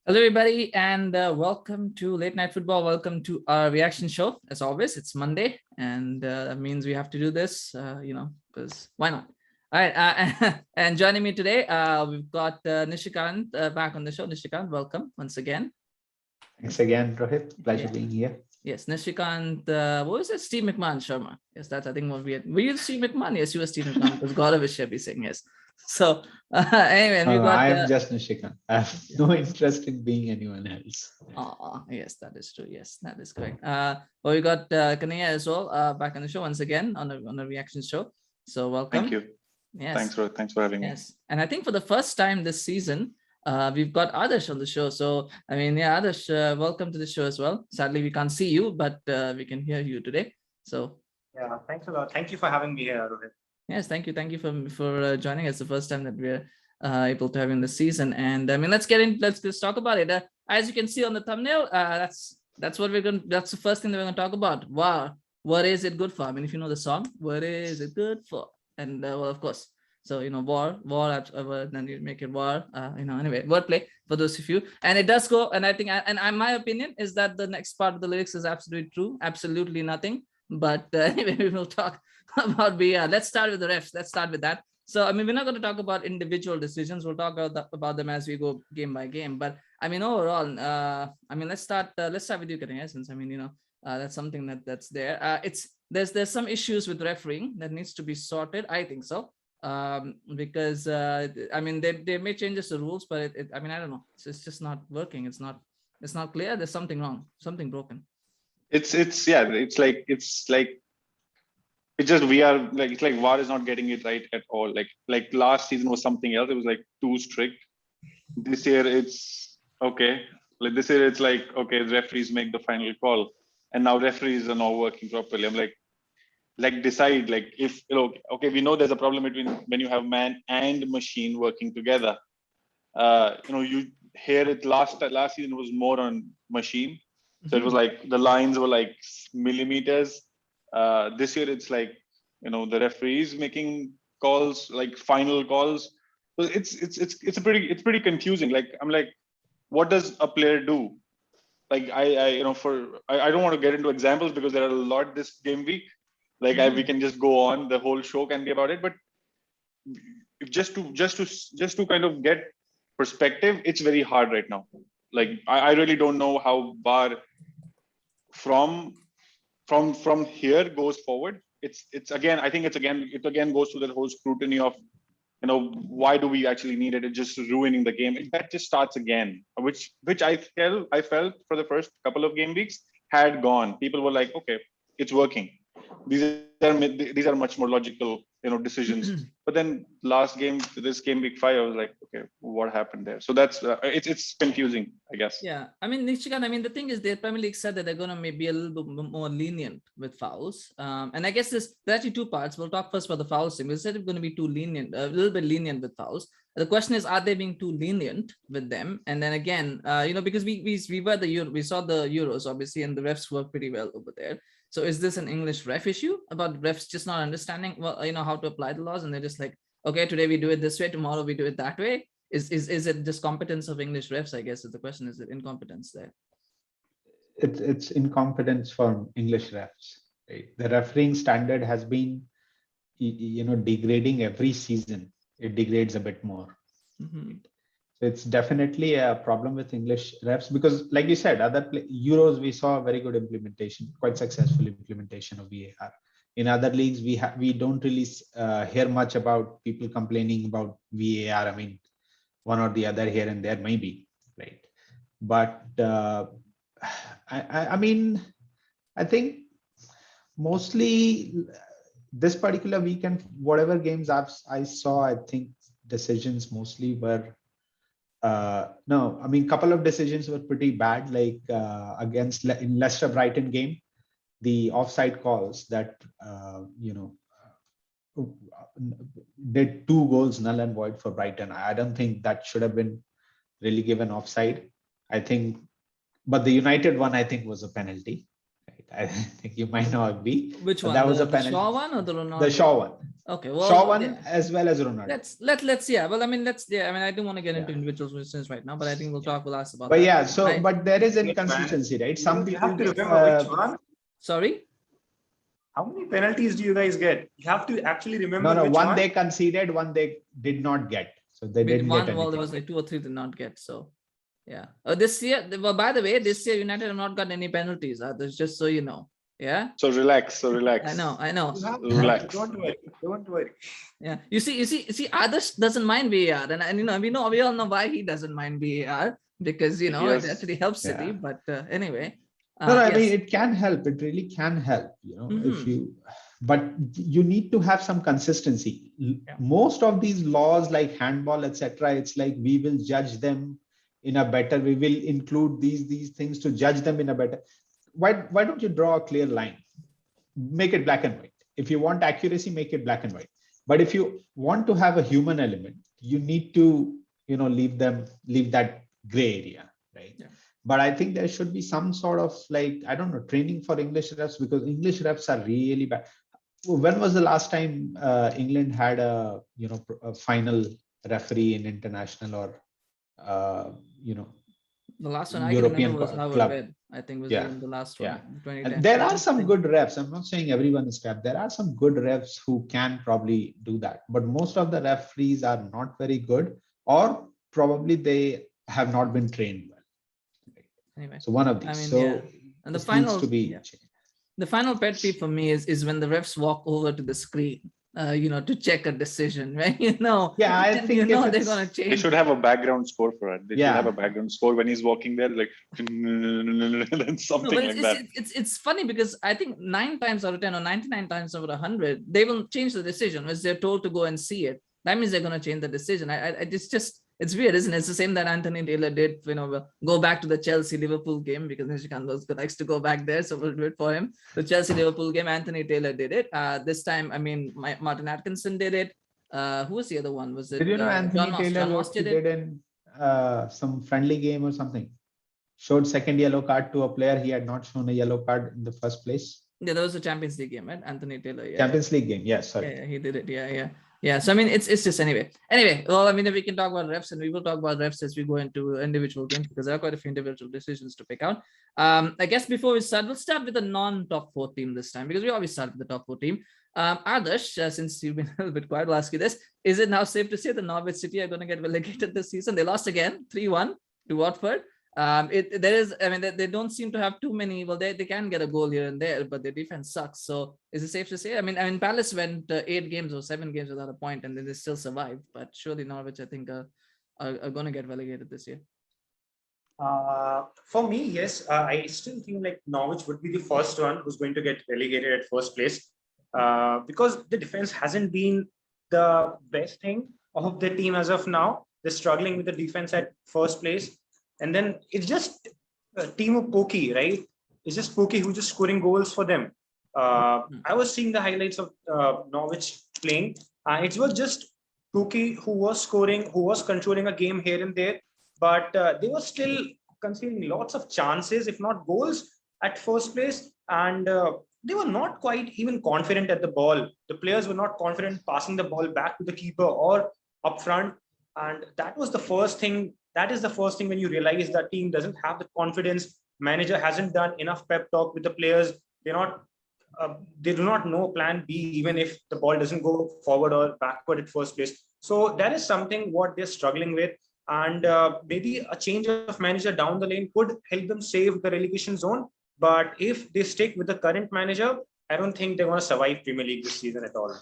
Hello, everybody, and welcome to Late Night Football. Welcome to our reaction show. As always, it's Monday, and that means we have to do this, because why not? All right, and joining me today, we've got Nishikant back on the show. Nishikant, welcome once again. Thanks again, Rohit. Pleasure being here. Yes, Nishikant, what was it? Steve McMahon Sharma. Yes, that's, I think, what we had. Were you Steve McMahon? Yes, you were Steve McMahon, because Gaurav should be saying yes. So, anyway, we got. I am just Nishikant. I have no interest in being anyone else. Yes, that is true. Yes, that is correct. Well, we got Knayha as well back on the show once again on a reaction show. So, welcome. Thank you. Yes. Thanks for having me. Yes, and I think for the first time this season, we've got Adarsh on the show. So, I mean, yeah, Adarsh, welcome to the show as well. Sadly, we can't see you, but we can hear you today. So, yeah, thanks a lot. Thank you for having me here, Rohit. Yes, thank you for joining us. The first time that we're able to have in the season, and I mean, let's talk about it. As you can see on the thumbnail, that's what we're going. That's the first thing that we're going to talk about. VAR. What is it good for? I mean, if you know the song, what is it good for? And well, of course, so war, then you make it war. Anyway, wordplay for those of you, and it does go. And I think, my opinion is that the next part of the lyrics is absolutely true. Absolutely nothing. But anyway, we will talk about VAR. Let's start with the refs. Let's start with that. So, I mean, we're not going to talk about individual decisions. We'll talk about them as we go game by game. But I mean, overall, let's start with you, Knayha, since I mean, that's something that's there. There's some issues with refereeing that needs to be sorted. I think so. Because I mean, they may changes the rules, but I mean, I don't know. It's just not working. It's not clear. There's something wrong, something broken. It's VAR is not getting it right at all. Like last season was something else. It was like too strict. This year it's okay. Like this year it's like, okay, the referees make the final call, and now referees are not working properly. I'm like decide, like, if okay, we know there's a problem between when you have man and machine working together. You hear it last season was more on machine. So it was like the lines were like millimeters. This year it's like, the referees making calls, like final calls. So it's pretty confusing. Like, I'm like, what does a player do? Like, I don't want to get into examples because there are a lot this game week. Like, we can just go on, the whole show can be about it. But just to kind of get perspective, it's very hard right now. Like, I really don't know how VAR from here goes forward. It again goes to the whole scrutiny of, why do we actually need it? It's just ruining the game. That just starts again, which I felt for the first couple of game weeks had gone. People were like, okay, it's working. These are much more logical, decisions. But then this game week 5, I was like, okay, what happened there? So that's it's confusing, I guess. Yeah, I mean, Nishikant, the thing is, the Premier League said that they're going to maybe a little bit more lenient with fouls. And I guess there's actually two parts. We'll talk first about the fouls thing. They said it's going to be a little bit lenient with fouls. The question is, are they being too lenient with them? And then again, because we saw the Euros, obviously, and the refs work pretty well over there. So is this an English ref issue about refs just not understanding, how to apply the laws? And they're just like, okay, today we do it this way, tomorrow we do it that way. Is it just competence of English refs? I guess is the question. Is it incompetence there? It's incompetence from English refs. Right? The refereeing standard has been, degrading every season. It degrades a bit more. Mm-hmm. So it's definitely a problem with English refs because, like you said, Euros we saw a very good implementation, quite successful implementation of VAR. In other leagues, we don't really hear much about people complaining about VAR. I mean, one or the other here and there, maybe, right? But I think mostly this particular weekend, whatever games I saw, I think decisions mostly were. Couple of decisions were pretty bad, like in Leicester Brighton game, the offside calls that did 2 goals null and void for Brighton. I don't think that should have been really given offside. I think, but the United one I think was a penalty. Right? I think you might not agree. Which one? That was a penalty. The Shaw one or the Ronaldo? The Shaw one. Okay, well, Shaw won yeah. as well as Ronaldo. Let's yeah. Well, I mean, I don't want to get into Yeah. individual positions right now, but I think we'll ask about But that. yeah, so I- there is Man, inconsistency, right? Some you people have to remember which one. Sorry. How many penalties do you guys get? You have to actually remember no, which one one. they conceded, one they did not get. So they didn't get anything. Well, there was like 2 or 3 did not get. So yeah. This year, well, by the way, this year United have not got any penalties. That's just so you know. Yeah. So relax. I know. You have to, Relax. Don't worry. Yeah. You see, Adarsh doesn't mind VAR, and we all know why he doesn't mind VAR, because it Yes. actually helps City. Yeah. But anyway. No, I mean, yes. it can help. It really can help, if Mhm. but you need to have some consistency. Most of these laws like handball, etc., it's like we will judge them in a better, we will include these things to judge them in a better. Why don't you draw a clear line? Make it black and white. If you want accuracy, make it black and white. But if you want to have a human element, you need to, leave that gray area, right? Yeah. But I think there should be some sort of training for English refs, because English refs are really bad. When was the last time England had a final referee in international or The last one I can European remember was Howard club? Webb. I think was Yeah. even the last one. Yeah. 2010. And there are some good refs. I'm not saying everyone is crap. There are some good refs who can probably do that. But most of the referees are not very good, or probably they have not been trained well. Anyway, So one of these. And the this needs to be changed. The final pet peeve for me is when the refs walk over to the screen, to check a decision, right? Yeah, I think they're gonna change. They should have a background score for it. They should Yeah. have a background score when he's walking there, like then something but like that. It's funny because I think 9 times out of 10 or 99 times out of 100, they will change the decision once they're told to go and see it. That means they're going to change the decision. It's weird, isn't it? It's the same that Anthony Taylor did, go back to the Chelsea-Liverpool game, because Nishikant likes to go back there, so we'll do it for him. The Chelsea-Liverpool game, Anthony Taylor did it. This time, Martin Atkinson did it. Who was the other one? Was it? Did you know Anthony Taylor John what Moss he did in some friendly game or something? Showed second yellow card to a player he had not shown a yellow card in the first place. Yeah, that was a Champions League game, right? Anthony Taylor. Yeah. Champions League game. Yes, sorry. Yeah, he did it. Yeah. So it's just anyway. Well, if we can talk about refs, and we will talk about refs as we go into individual games, because there are quite a few individual decisions to pick out. I guess before we start, we'll start with the non-top 4 team this time, because we always start with the top 4 team. Adarsh, since you've been a little bit quiet, we'll ask you this: is it now safe to say the Norwich City are going to get relegated this season? They lost again, 3-1 to Watford. They don't seem to have too many. Well, they can get a goal here and there, but their defense sucks. So is it safe to say? Palace went 8 games or 7 games without a point, and then they still survived. But surely Norwich, I think, are going to get relegated this year. For me, yes, I still think like Norwich would be the first one who's going to get relegated at first place, because the defense hasn't been the best thing of the team as of now. They're struggling with the defense at first place. And then it's just a team of Pokey, right? It's just Pokey who's just scoring goals for them. I was seeing the highlights of Norwich playing. It was just Pokey who was scoring, who was controlling a game here and there. But they were still conceding lots of chances, if not goals, at first place. And they were not quite even confident at the ball. The players were not confident passing the ball back to the keeper or up front. And that was the first thing. That is the first thing when you realize that team doesn't have the confidence. Manager hasn't done enough pep talk with the players. They do not know plan B, even if the ball doesn't go forward or backward at first place. So that is something what they're struggling with. And maybe a change of manager down the lane could help them save the relegation zone. But if they stick with the current manager, I don't think they're going to survive Premier League this season at all.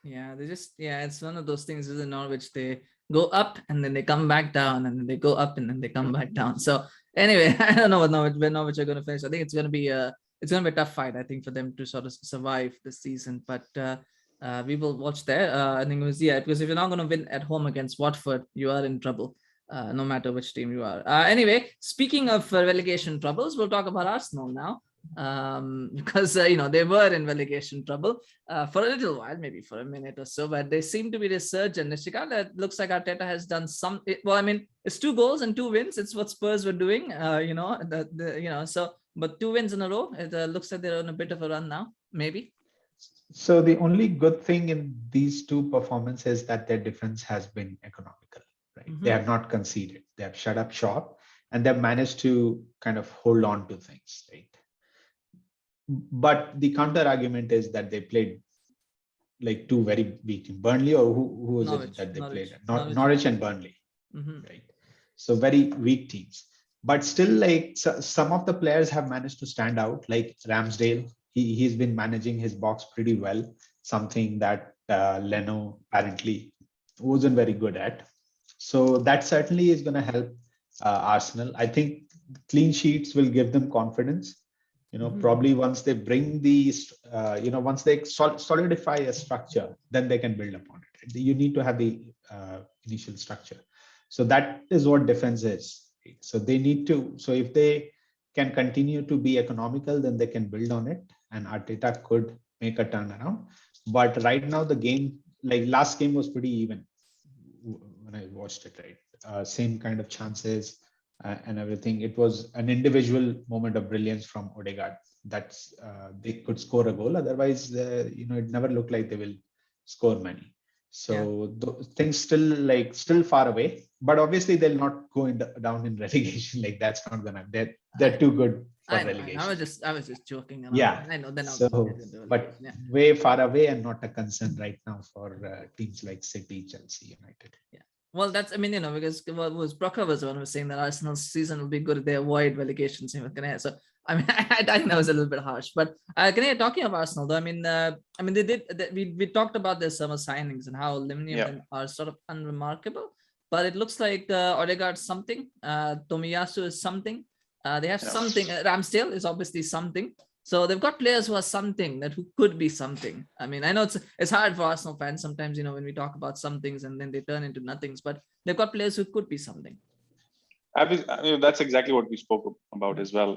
Yeah, it's one of those things, isn't it, which they go up and then they come back down, and then they go up and then they come back down. So anyway, I don't know when Norwich are going to finish. I think it's going to be a tough fight, I think, for them to sort of survive this season. But we will watch there. I think because if you're not going to win at home against Watford, you are in trouble, no matter which team you are. Anyway, speaking of relegation troubles, we'll talk about Arsenal now. Because they were in relegation trouble for a little while, maybe for a minute or so, but they seem to be resurgent. Nishikant, it looks like Arteta has done some. It's 2 goals and 2 wins. It's what Spurs were doing, but 2 wins in a row. It looks like they're on a bit of a run now, maybe. So the only good thing in these two performances is that their defense has been economical, right? They have not conceded. They have shut up shop and they've managed to kind of hold on to things, right? But the counter argument is that they played like two very weak teams. Burnley, or who was Norwich, it that they Norwich, played? Norwich. Norwich and Burnley, Mhm. right? So very weak teams. But still, like some of the players have managed to stand out, like Ramsdale. He's been managing his box pretty well, something that Leno apparently wasn't very good at. So that certainly is going to help Arsenal. I think clean sheets will give them confidence. Probably once they bring these, once they solidify a structure, then they can build upon it. You need to have the initial structure. So that is what defense is. So they need to. So if they can continue to be economical, then they can build on it, and Arteta could make a turnaround. But right now, the game, like last game, was pretty even when I watched it. Right, same kind of chances and everything. It was an individual moment of brilliance from Odegaard. That's they could score a goal. Otherwise, it never looked like they will score many. So things still far away, but obviously they'll not go down in relegation. Like that's not gonna. They're too good for relegation. I was just joking around. Yeah, I know. Then so, but way far away and not a concern right now for teams like City, Chelsea, United. Yeah. Well, that's, I mean, because what was Brocker was the one who was saying that Arsenal's season will be good if they avoid relegation. Same with Knayha. So, I mean, I think that was a little bit harsh. But Knayha, talking of Arsenal, though, I mean, we talked about their summer signings and how many of them are sort of unremarkable. But it looks like Odegaard something, Tomiyasu is something. They have something. Ramsdale is obviously something. So they've got players who are something who could be something. I mean, I know it's hard for Arsenal fans sometimes, when we talk about some things and then they turn into nothings, but they've got players who could be something. That's exactly what we spoke about as well.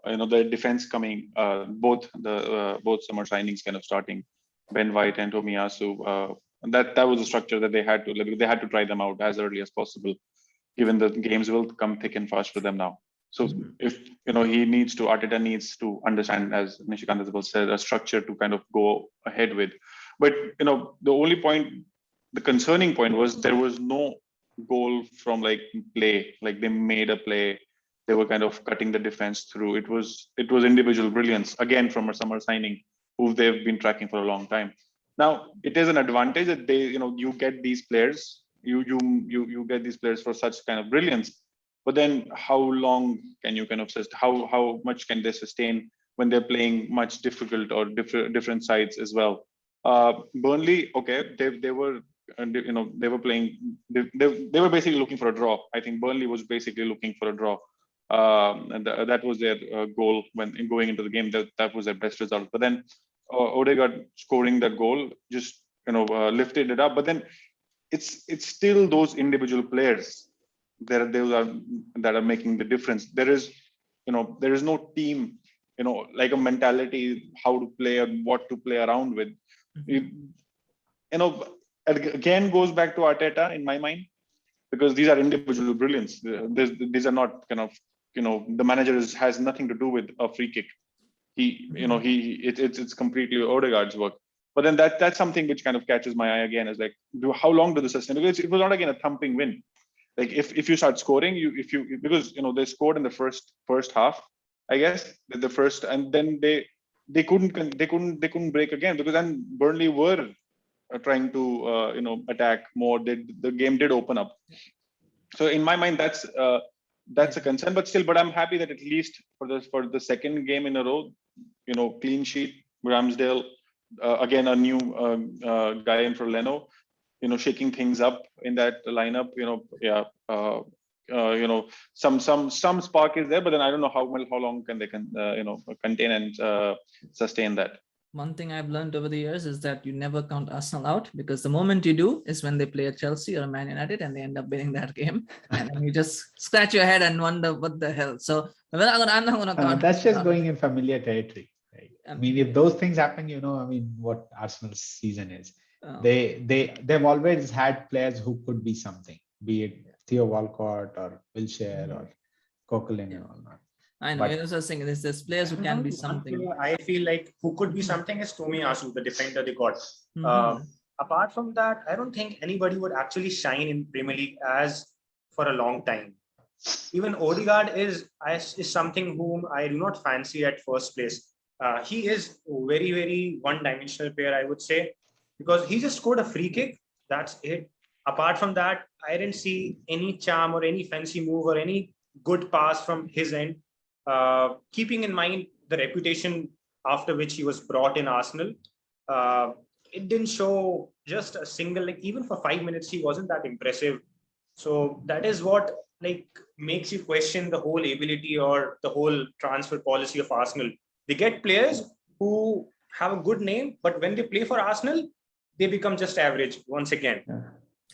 The defense coming, both summer signings kind of starting, Ben White and Tomiyasu. That was a structure that they had to try them out as early as possible, given the games will come thick and fast for them now. So if Arteta needs to understand, as Nishikant as well said, a structure to kind of go ahead with. But the only point, the concerning point was there was no goal from play. Like they made a play, they were kind of cutting the defense through. It was individual brilliance again from a summer signing who they've been tracking for a long time. Now it is an advantage that you get these players, you get these players for such kind of brilliance. But then how long can you kind of how much can they sustain when they're playing much difficult or different sides as well? Burnley, okay, they were playing. They were basically looking for a draw. I think Burnley was basically looking for a draw, and that was their goal when going into the game. That was their best result. But then Odegaard scoring that goal just lifted it up. But then it's still those individual players that are making the difference. There is no team, like a mentality how to play and what to play around with. Again goes back to Arteta in my mind, because these are individual brilliance. These are not kind of the manager has nothing to do with a free kick. It's completely Odegaard's work. But then that's something which kind of catches my eye again, is like, how long do the sustain? Because it was not again a thumping win. Like if you start scoring, because they scored in the first half, I guess the first, and then they couldn't break again, because then Burnley were trying to attack more. The game did open up. So in my mind, that's a concern. But I'm happy that at least for the second game in a row, clean sheet, Ramsdale, again a new guy in for Leno, shaking things up in that lineup. Some spark is there, but then I don't know how long can they contain and sustain that. One thing I've learned over the years is that you never count Arsenal out, because the moment you do is when they play a Chelsea or a Man United and they end up winning that game, and then you just scratch your head and wonder what the hell. So I'm not going to count. That's just going in familiar territory. Right? I mean, if those things happen, what Arsenal's season is. Oh. They've always had players who could be something, be it Theo Walcott or Wilshere or Coquelin and all that. I know. But- You're just saying there's players who can be something. I feel like who could be something is Tomiyasu, the defender they got. Mhm. Apart from that, I don't think anybody would actually shine in Premier League as for a long time. Even Odegaard is something whom I do not fancy at first place. He is very, very one-dimensional player, I would say, because he just scored a free kick. That's it. Apart from that, I didn't see any charm or any fancy move or any good pass from his end. Keeping in mind the reputation after which he was brought in Arsenal, it didn't show just a single, like even for 5 minutes, he wasn't that impressive. So that is what like makes you question the whole ability or the whole transfer policy of Arsenal. They get players who have a good name, but when they play for Arsenal, they become just average once again. Yeah.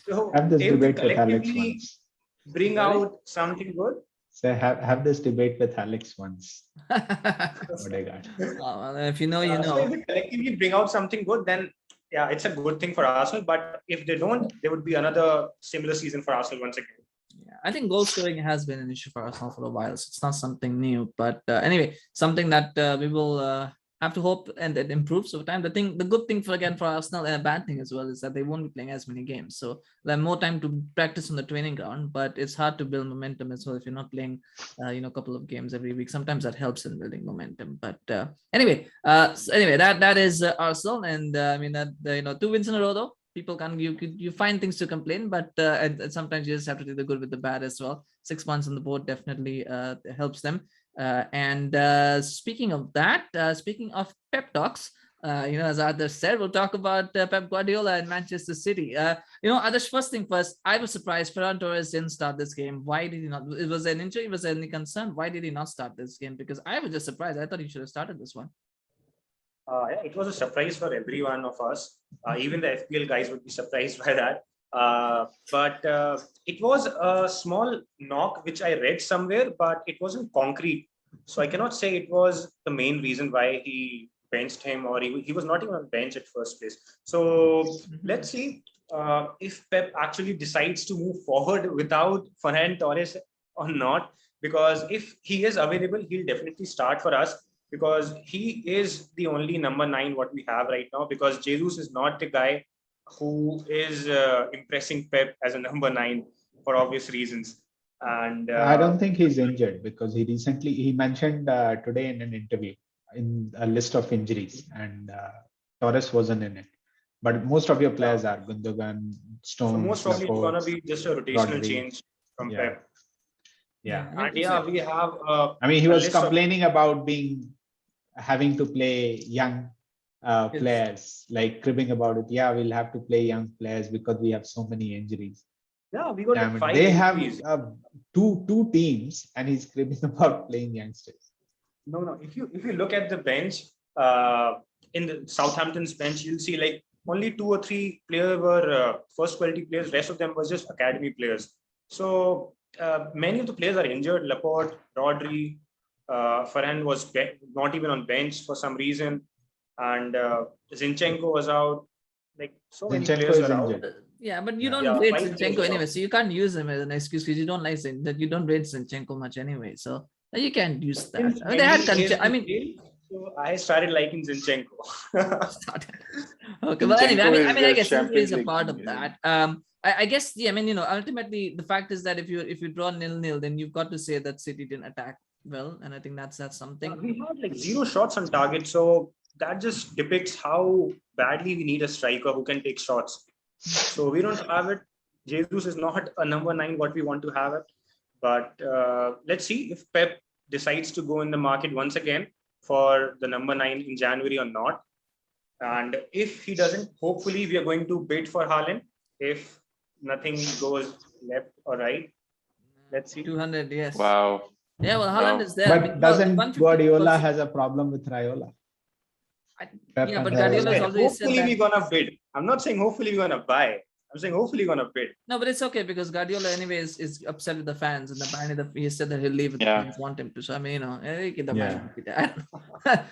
So Have this if they debate with Alex collectively once. bring Sorry? out something good, So have this debate with Alex once. Odegaard. Well, if you know, you so if know. they collectively bring out something good, then yeah, it's a good thing for Arsenal. But if they don't, there would be another similar season for Arsenal once again. Yeah, I think goal scoring has been an issue for Arsenal for a while, so it's not something new. But anyway, something that we will have to hope and it improves over time. The good thing for Arsenal, and a bad thing as well, is that they won't be playing as many games, so they'll have more time to practice on the training ground. But it's hard to build momentum as well if you're not playing, a couple of games every week. Sometimes that helps in building momentum. But anyway, that is Arsenal, and I mean that 2 wins in a row though. People can you find things to complain, but and sometimes you just have to do the good with the bad as well. 6 months on the board definitely helps them. Speaking of that, speaking of pep talks, as Adarsh said, we'll talk about Pep Guardiola and Manchester City. Adarsh, first thing first, I was surprised Ferran Torres didn't start this game. Why did he not? It was an injury. Was there any concern? Why did he not start this game? Because I was just surprised. I thought he should have started this one. Yeah, it was a surprise for every one of us. Even the FPL guys would be surprised by that. But it was a small knock, which I read somewhere, but it wasn't concrete. So I cannot say it was the main reason why he benched him, or he was not even on bench at first place. So let's see if Pep actually decides to move forward without Ferran Torres or not. Because if he is available, he'll definitely start for us, because he is the only number 9 what we have right now, because Jesus is not the guy who is impressing Pep as a number 9 for obvious reasons. And I don't think he's injured, because he mentioned today in an interview in a list of injuries, and Torres wasn't in it. But most of your players are Gundogan, Stones. So most probably it's gonna be just a rotational Rodri. change from Yeah. Pep. Yeah. And yeah, we have. I mean, he was list of- complaining about having to play young players, like cribbing about it. Yeah, we'll have to play young players because we have so many injuries. Yeah, we got Damn it. 5 They have injuries. two teams, and he's cribbing about playing youngsters. No. If you look at the bench, in the Southampton's bench, you'll see like only 2 or 3 players were first quality players. Rest of them was just academy players. So many of the players are injured. Laporte, Rodri, Ferran was not even on bench for some reason, and Zinchenko was out. Like so many Zinchenko players is were out. injured. Yeah, but you don't Yeah, rate 5 Zinchenko players anyway, out. so you can't use him as an excuse because you don't like that. You don't rate Zinchenko much anyway, so you can't use that. Since I mean, they had many years I mean, he played, so I started liking Zinchenko. okay, but anyway, I mean, I guess he's Champions a League part of champion. that. I guess, yeah, I mean, ultimately the fact is that if you draw 0-0, then you've got to say that City didn't attack well, and I think that's something. We had like 0 shots on target, so that just depicts how badly we need a striker who can take shots. So we don't have it. Jesus is not a number 9 what we want to have it. But let's see if Pep decides to go in the market once again for the number 9 in January or not. And if he doesn't, hopefully we are going to bid for Haaland if nothing goes left or right. Let's see. 200, yes. Wow. Yeah, well, Haaland Wow. is there. But doesn't 150 Guardiola has a problem with Raiola? Yeah, but and Guardiola Raiola. is always said Hopefully that. we're gonna bid. I'm not saying hopefully we're gonna buy. I'm saying hopefully we're gonna bid. No, but it's okay because Guardiola anyways is upset with the fans, and apparently he said that he'll leave if the Yeah. fans want him to. So I mean, Yeah.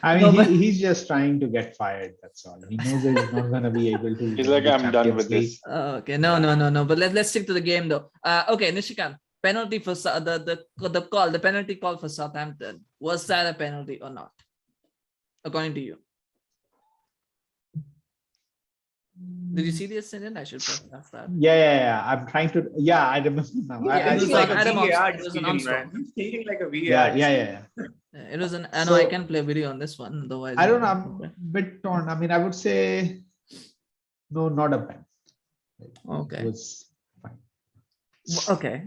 I mean, he's just trying to get fired. That's all. He knows that he's not going to be able to. He's win like, the I'm done Champions with League. this. Okay, no. But let's stick to the game though. Okay, Nishikant, penalty for the penalty call for Southampton, was that a penalty or not, according to you? Did you see the incident? I should ask that. Yeah. I'm trying to. Yeah, I remember now. Yeah, I it was see like like Adam VAR it was an decision, Armstrong. man. He's stating like a VAR yeah. decision. It was an. I know I So- can play a video on this one. Otherwise, I don't know. I'm a bit torn. I mean, I would say no, not a pen. Okay. It was fine. Okay.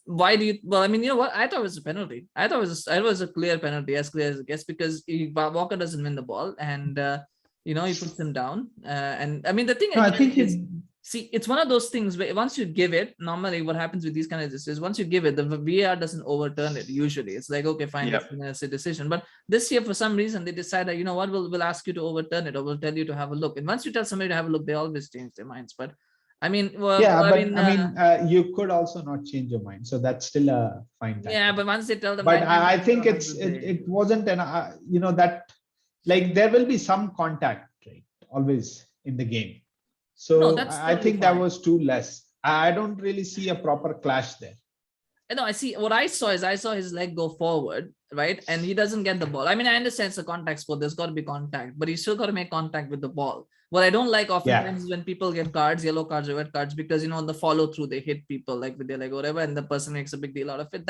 Why do you? Well, I mean, you know what? I thought it was a penalty. I thought it was a clear penalty, as clear as it gets, because Walker doesn't win the ball, and he puts him down. And I mean, the thing No, I again think is, see, it's one of those things where once you give it, normally what happens with these kind of decisions, once you give it, the VAR doesn't overturn it. Usually, it's like, okay, fine, it's a decision. But this year, for some reason, they decided, you know what, we'll ask you to overturn it, or we'll tell you to have a look. And once you tell somebody to have a look, they always change their minds. But I mean, well, yeah, but I mean, you could also not change your mind, so that's still a fine. Yeah, but once they tell them, but I think it wasn't that, like, there will be some contact, right, always in the game. So No, that's I totally think that fine. was too less. I don't really see a proper clash there. No, I see. What I saw his leg go forward, right, and he doesn't get the ball. I mean, I understand it's a contact sport. There's got to be contact, but you still got to make contact with the ball. What I don't like oftentimes is when people get cards, yellow cards or red cards, because on the follow through they hit people like with their leg or whatever, and the person makes a big deal out of it.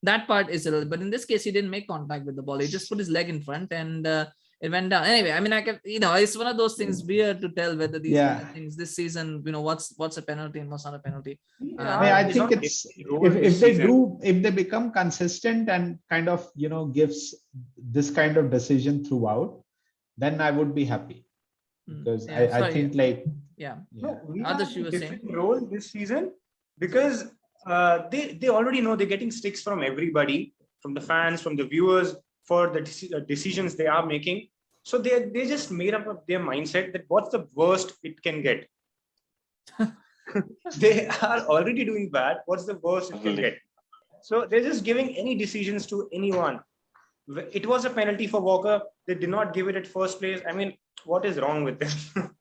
That part is a little. But in this case, he didn't make contact with the ball. He just put his leg in front and it went down. Anyway, I mean, I can, it's one of those things weird to tell whether these kind of things this season, what's a penalty and what's not a penalty. I think it's if they become consistent and kind of gives this kind of decision throughout, then I would be happy, because I think like No, we Others have you a were different saying? role this season because they already know they're getting sticks from everybody, from the fans, from the viewers, for the decisions they are making. So they just made up of their mindset that what's the worst it can get. They are already doing bad. What's the worst it can get? So they're just giving any decisions to anyone. It was a penalty for Walker. They did not give it at first place. I mean, what is wrong with them?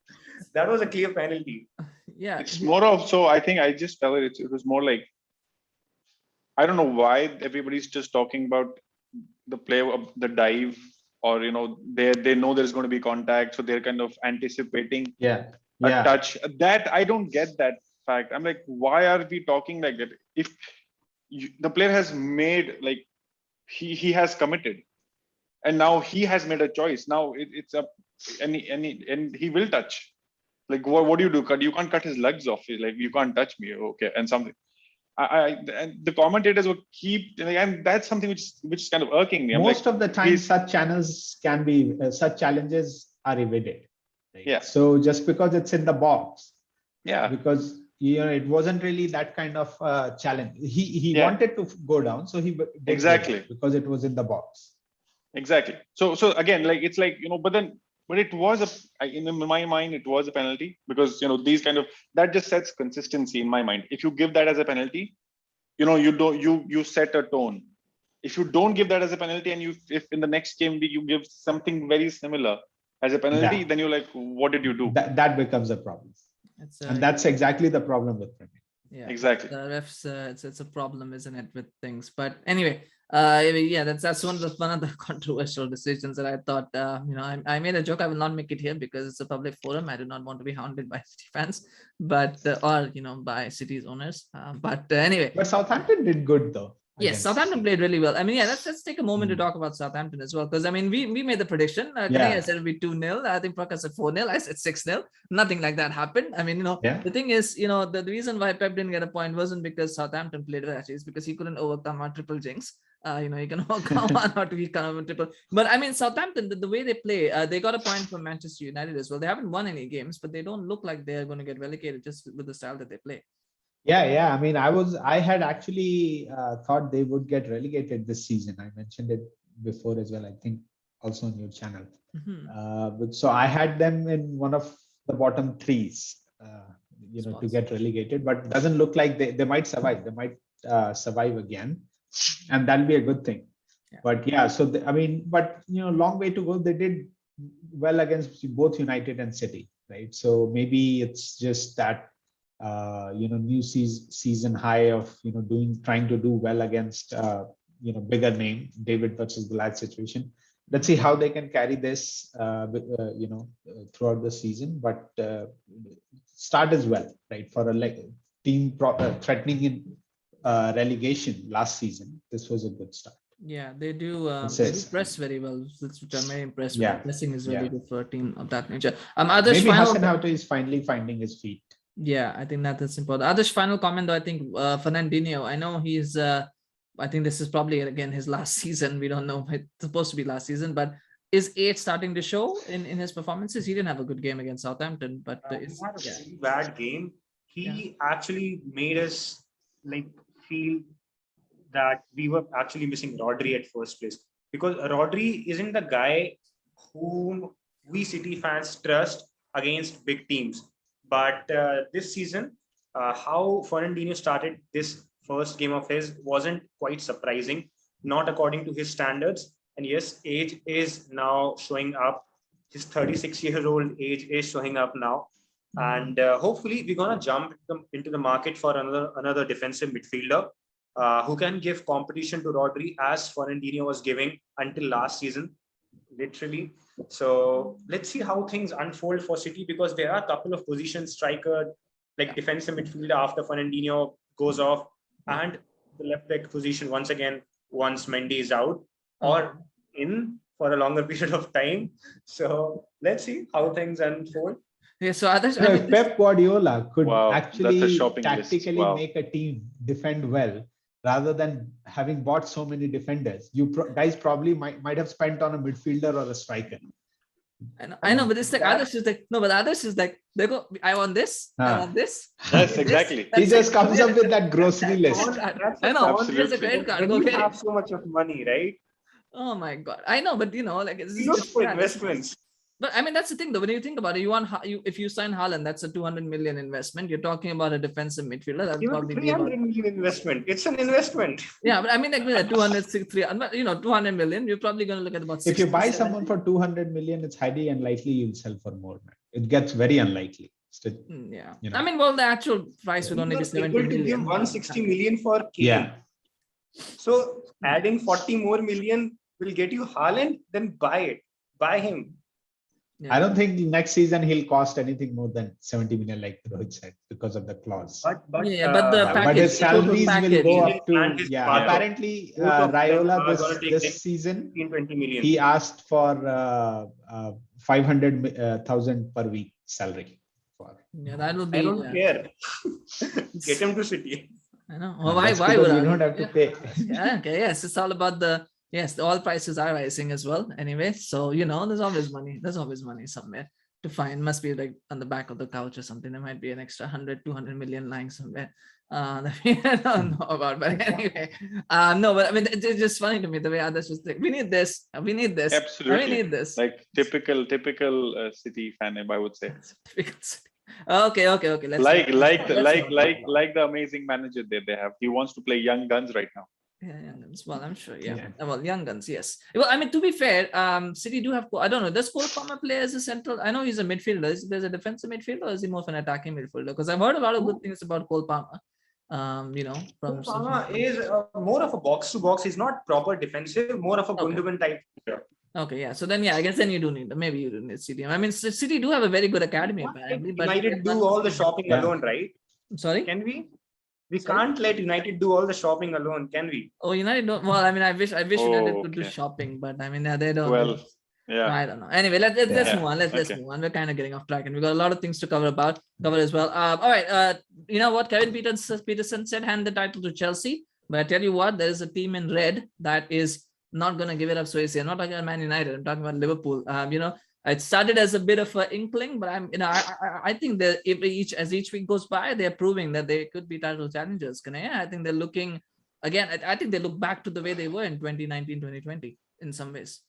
That was a clear penalty. Yeah, It's more of, so I think I just felt it was more like, I don't know why everybody's just talking about the play of the dive, or they know there's going to be contact, so they're kind of anticipating a touch. That I don't get that fact. I'm like, why are we talking like that? If the player has made, like, he has committed, and now he has made a choice. Now it's up, and he will touch. Like, what do? You can't cut his legs off. Like, you can't touch me, okay? And something. And the commentators would keep, and that's something which is kind of irking me. Most of the time, such challenges are evaded. Right? Yeah. So just because it's in the box, because it wasn't really that kind of challenge. He wanted to go down, so he did exactly because it was in the box. Exactly. So again, like, it's like, but it was in my mind, it was a penalty, because these kind of, that just sets consistency in my mind. If you give that as a penalty, you set a tone. If you don't give that as a penalty, and if in the next game you give something very similar as a penalty, then you're like, what did you do? That becomes a problem. And that's exactly the problem with Premier. Yeah, exactly. The refs, it's a problem, isn't it, with things? But anyway, that's one of the controversial decisions that I thought. I made a joke. I will not make it here because it's a public forum. I do not want to be hounded by City fans, but or by City's owners. But anyway, but Southampton did good though. Yes, Southampton played really well. I mean, let's take a moment to talk about Southampton as well, because I mean, we made the prediction. Knayha said it'll be 2-0. I think Prakash said 4-0. I said 6-0. Nothing like that happened. I mean, the thing is, the reason why Pep didn't get a point wasn't because Southampton played well, actually. It's because he couldn't overcome our triple jinx. He can overcome one or two, he can overcome triple. But I mean, Southampton, the way they play, they got a point from Manchester United as well. They haven't won any games, but they don't look like they're going to get relegated just with the style that they play. Yeah. I mean, I had actually thought they would get relegated this season. I mentioned it before as well, I think also on your channel. But so I had them in one of the bottom threes, to get relegated, but it doesn't look like they might survive. They might survive again, and that'll be a good thing. Yeah. But so long way to go. They did well against both United and City, right? So maybe it's just that new season high of trying to do well against bigger name, David versus Goliath situation. Let's see how they can carry this throughout the season, but start as well, right? For a team threatening in relegation last season, this was a good start. Yeah, they do press very well. That's what I'm very impressed with. Pressing is really good for a team of that nature. Others maybe Hasenhüttl is finally finding his feet. Yeah, I think that's important. Others final comment though, I think Fernandinho. I know he's I think this is probably again his last season. We don't know. It's supposed to be last season, but is age starting to show in his performances? He didn't have a good game against Southampton, but it's not a really bad game. He actually made us feel that we were actually missing Rodri at first place, because Rodri isn't the guy whom we City fans trust against big teams. But this season, how Fernandinho started this first game of his wasn't quite surprising, not according to his standards. And yes, age is now showing up. His 36-year-old age is showing up now. And hopefully we're going to jump into the market for another defensive midfielder who can give competition to Rodri as Fernandinho was giving until last season, literally. So let's see how things unfold for City, because there are a couple of positions, striker, defensive midfielder after Fernandinho goes off, and the left back position once again once Mendy is out or in for a longer period of time. So let's see how things unfold. Yeah, so Adarsh, if Pep Guardiola could actually tactically make a team defend well, rather than having bought so many defenders, you guys probably might have spent on a midfielder or a striker. I know, but it's others is no, but others is they go, I want this, I want this. Yes, exactly. He just comes up with that grocery list. I know, there's a credit card. You have so much of money, right? Oh my God, I know, but it's just for investments. But I mean, that's the thing though. When you think about it, if you sign Haaland, that's a 200 million investment. You're talking about a defensive midfielder. That's probably 300 million investment. It's an investment. Yeah, but I mean, with 200 million, you're probably going to look at about. If you buy someone for 200 million, it's highly unlikely you'll sell for more. It gets very unlikely. Still, yeah. I mean, well, the actual price will only be 70 million. Give 160 million for Kane. Yeah. So adding 40 more million will get you Haaland. Then buy him. Yeah. I don't think next season he'll cost anything more than 70 million, like Rohit said, because of the clause. But the package, but his salaries will go up to apparently Raiola this season 20 million. He asked for 500,000 per week salary. That will be. I don't care. Get him to City. I know. Well, why would you don't have to pay? Yeah. Okay. Yes, it's all about the. Yes, the oil prices are rising as well. Anyway, so there's always money. There's always money somewhere to find. Must be on the back of the couch or something. There might be an extra 100-200 million lying somewhere. That we don't know about. But anyway, no. But I mean, it's just funny to me the way others just think. We need this. We need this. Absolutely. We need this. Like typical City fan, I would say. Typical City. Okay. Let's like the amazing manager they have. He wants to play young guns right now. Yeah, young guns. Well, I'm sure. Yeah. Well, young guns. Yes. Well, I mean, to be fair, City do have. I don't know. Does Cole Palmer play as a central? I know he's a midfielder. There's a defensive midfielder, or is he more of an attacking midfielder? Because I've heard a lot of good things about Cole Palmer. From Palmer is more of a box to box. He's not proper defensive. More of a Gundogan type player. Okay, yeah. So then, I guess then you do need. Maybe you do need City. I mean, City do have a very good academy apparently. But United do all the shopping alone, right? Sorry. Can we? We can't let United do all the shopping alone, can we? Oh, United don't. Well, I mean, I wish United could do shopping, but I mean, they don't. Well, yeah. I don't know. Anyway, let's move on. Let's move on. We're kind of getting off track, and we got a lot of things to cover as well. All right. You know what? Kevin Peterson said, hand the title to Chelsea. But I tell you what, there is a team in red that is not going to give it up so easy. I'm not talking about Man United. I'm talking about Liverpool. It started as a bit of an inkling, but I think that as each week goes by, they're proving that they could be title challengers. I think they're looking again. I think they look back to the way they were in 2019, 2020 in some ways.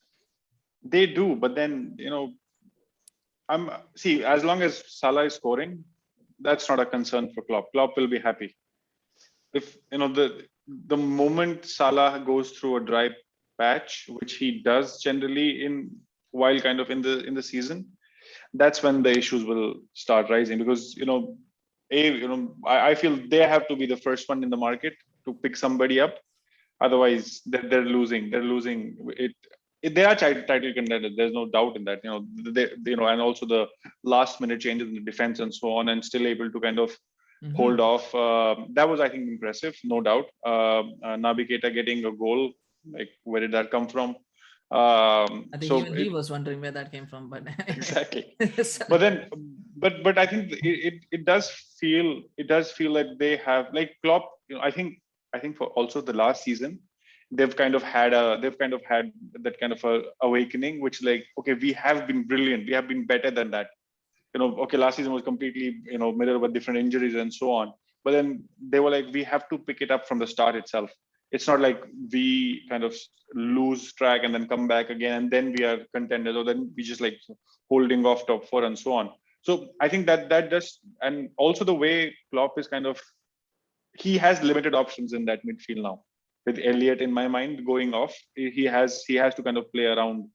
They do, but then as long as Salah is scoring, that's not a concern for Klopp. Klopp will be happy. If the moment Salah goes through a dry patch, which he does generally while kind of in the season, that's when the issues will start rising, because I feel they have to be the first one in the market to pick somebody up. Otherwise, they're losing. They're losing it. They are title contenders. There's no doubt in that. And also the last minute changes in the defense and so on, and still able to kind of hold off. That was, I think, impressive, no doubt. Naby Keita getting a goal, like where did that come from? I think even he was wondering where that came from, but exactly. But then, but I think it does feel like they have, like Klopp. I think for also the last season, they've kind of had that kind of a awakening, which like, okay, we have been brilliant, we have been better than that. Okay, last season was completely middle with different injuries and so on. But then they were like, we have to pick it up from the start itself. It's not like we kind of lose track and then come back again and then we are contenders, or then we just like holding off top four and so on. So I think that just, and also the way Klopp is kind of, he has limited options in that midfield now. With Elliott in my mind going off, he has to kind of play around.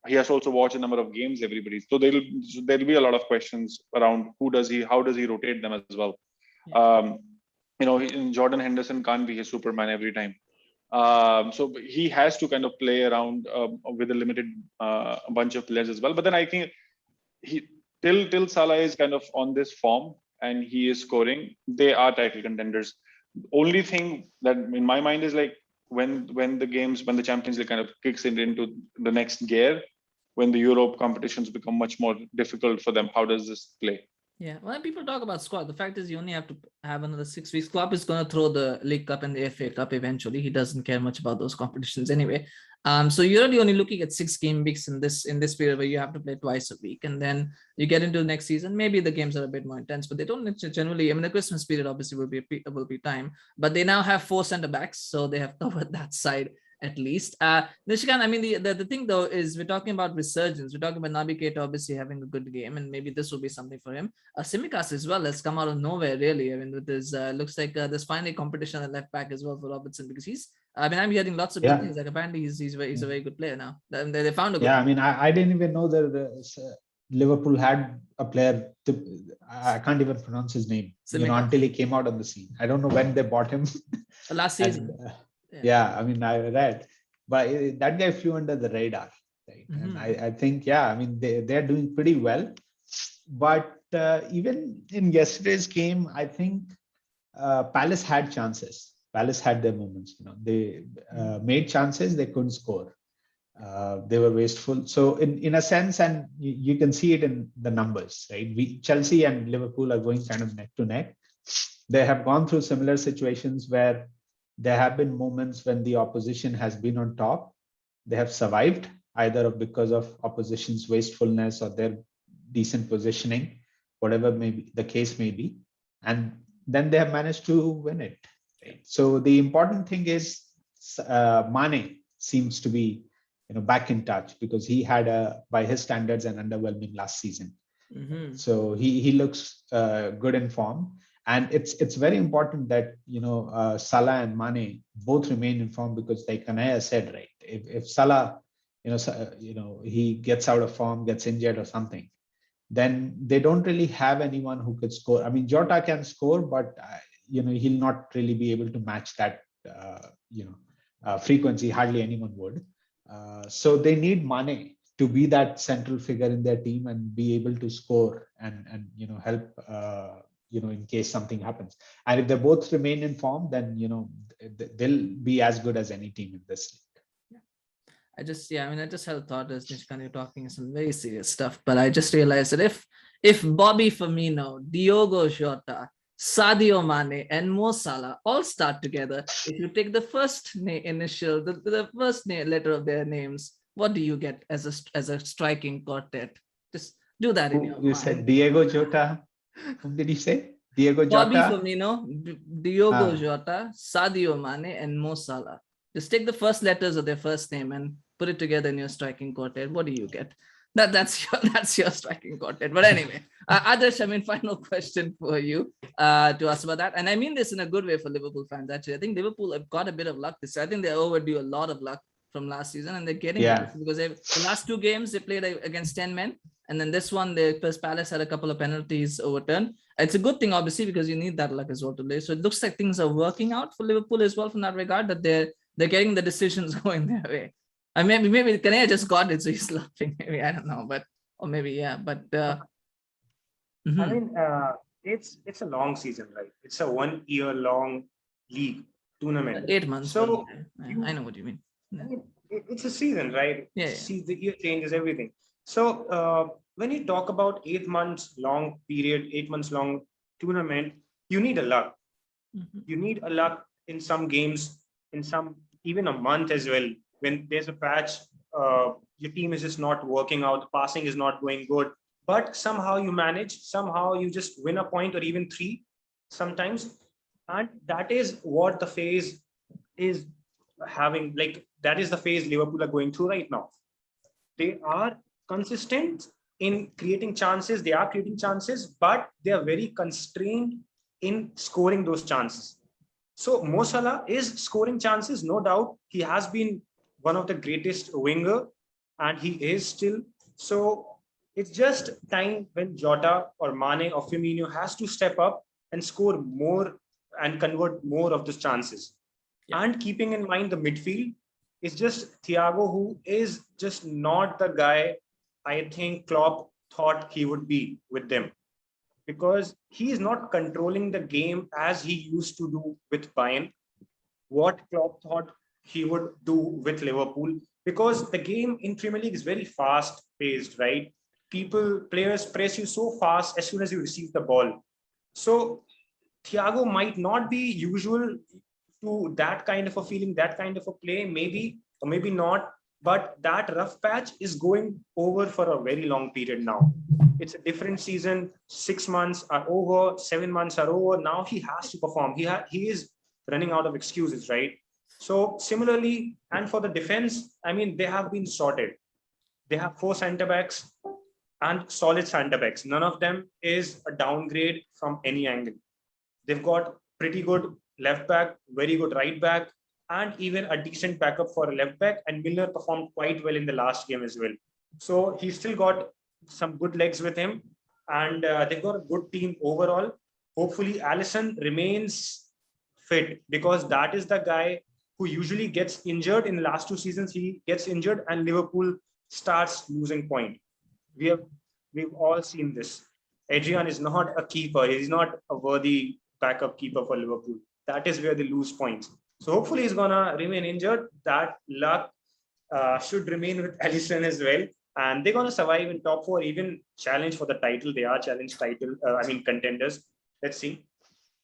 He has to also watch a number of games, everybody. So there'll be a lot of questions around how does he rotate them as well. Jordan Henderson can't be his Superman every time. So he has to kind of play around with a limited bunch of players as well. But then I think till Salah is kind of on this form and he is scoring, they are title contenders. Only thing that in my mind is like when the Champions League kind of kicks into the next gear, when the Europe competitions become much more difficult for them, how does this play? Yeah, when people talk about squad, the fact is you only have to have another 6 weeks. Klopp is going to throw the League Cup and the FA Cup eventually. He doesn't care much about those competitions anyway. So you're really only looking at 6 game weeks in this period where you have to play twice a week, and then you get into next season. Maybe the games are a bit more intense, but they don't generally. I mean, the Christmas period obviously will be time, but they now have 4 centre backs, so they have covered that side at least. Nishikant, I mean, the thing though is we're talking about resurgence. We're talking about Naby Keita obviously having a good game, and maybe this will be something for him. Tsimikas as well has come out of nowhere, really. I mean, with this, looks like there's finally competition at left back as well for Robertson, because I'm hearing lots of good things. Like apparently he's a very good player now. They found a good I mean, I didn't even know that Liverpool had a player. I can't even pronounce his name. Until he came out on the scene. I don't know when they bought him. Last season. I mean, I read, but that guy flew under the radar, right? And I think, I mean, they're doing pretty well. But even in yesterday's game, I think Palace had chances. Palace had their moments. They made chances, they couldn't score. They were wasteful. So in a sense, and you can see it in the numbers, right? Chelsea and Liverpool are going kind of neck to neck. They have gone through similar situations where there have been moments when the opposition has been on top. They have survived either because of opposition's wastefulness or their decent positioning, whatever the case may be. And then they have managed to win it. Right? So the important thing is Mane seems to be back in touch, because he had by his standards, an underwhelming last season. So he looks good in form. And it's very important that Salah and Mane both remain in form, because like Knayha said, right, if Salah he gets out of form, gets injured or something, then they don't really have anyone who could score. I mean, Jota can score, but he'll not really be able to match that frequency. Hardly anyone would. So they need Mane to be that central figure in their team and be able to score and help. In case something happens. And if they both remain in form, then, they'll be as good as any team in this league. I just had a thought as Nishikant, you're talking some very serious stuff, but I just realized that if Bobby Firmino, Diogo Jota, Sadio Mane, and Mo Salah all start together, if you take the first initial, the first letter of their names, what do you get as a striking quartet? Just do that in your mind. You said Diego Jota. Whom did you say? Diego Jota? Bobby Firmino, Diogo Jota, Sadio Mane, and Mo Salah. Just take the first letters of their first name and put it together in your striking quartet. What do you get? That's your striking quartet. But anyway, Adarsh, final question for you to ask about that. And I mean this in a good way for Liverpool fans, actually. I think Liverpool have got a bit of luck this year. I think they overdue a lot of luck from last season, and they're getting it because the last 2 games they played against 10 men, And then this one, the Crystal Palace had a couple of penalties overturned. It's a good thing, obviously, because you need that luck as well today. So it looks like things are working out for Liverpool as well from that regard, that they're getting the decisions going their way. And maybe Knayha just got it, so he's laughing. Maybe, I don't know, or maybe, yeah. But I mean, it's a long season, right? It's a 1 year long league tournament. 8 months. So I know what you mean. I mean, it's a season, right? Yeah. See, the year changes everything. So when you talk about 8 months long period, 8 months long tournament, you need a luck. You need a luck in some games, in some even a month as well. When there's a patch, your team is just not working out, passing is not going good, but somehow you manage, somehow you just win a point or even 3 sometimes. And that is what the phase is having, like that is the phase Liverpool are going through right now. They are consistent in creating chances, they are creating chances, but they are very constrained in scoring those chances. So Mo Salah is scoring chances, no doubt. He has been one of the greatest winger, and he is still. So it's just time when Jota or Mane or Firmino has to step up and score more and convert more of those chances. Yeah. And keeping in mind the midfield is just Thiago, who is just not the guy I think Klopp thought he would be with them, because he is not controlling the game as he used to do with Bayern, what Klopp thought he would do with Liverpool, because the game in Premier League is very fast paced, right? Players press you so fast as soon as you receive the ball. So Thiago might not be usual to that kind of a feeling, that kind of a play, maybe, or maybe not, but that rough patch is going over for a very long period now. It's a different season. 6 months are over, 7 months are over. Now he has to perform. He is running out of excuses, right? So similarly, and for the defense, I mean, they have been sorted. They have 4 center backs and solid center backs. None of them is a downgrade from any angle. They've got pretty good left back, very good right back, and even a decent backup for a left back. And Milner performed quite well in the last game as well. So he's still got some good legs with him, and they've got a good team overall. Hopefully, Alisson remains fit, because that is the guy who usually gets injured. In the last 2 seasons, he gets injured and Liverpool starts losing point. We've all seen this. Adrian is not a keeper. He's not a worthy backup keeper for Liverpool. That is where they lose points. So hopefully he's gonna remain injured. That luck should remain with Alisson as well. And they're gonna survive in top 4, even challenge for the title. They are contenders. Let's see.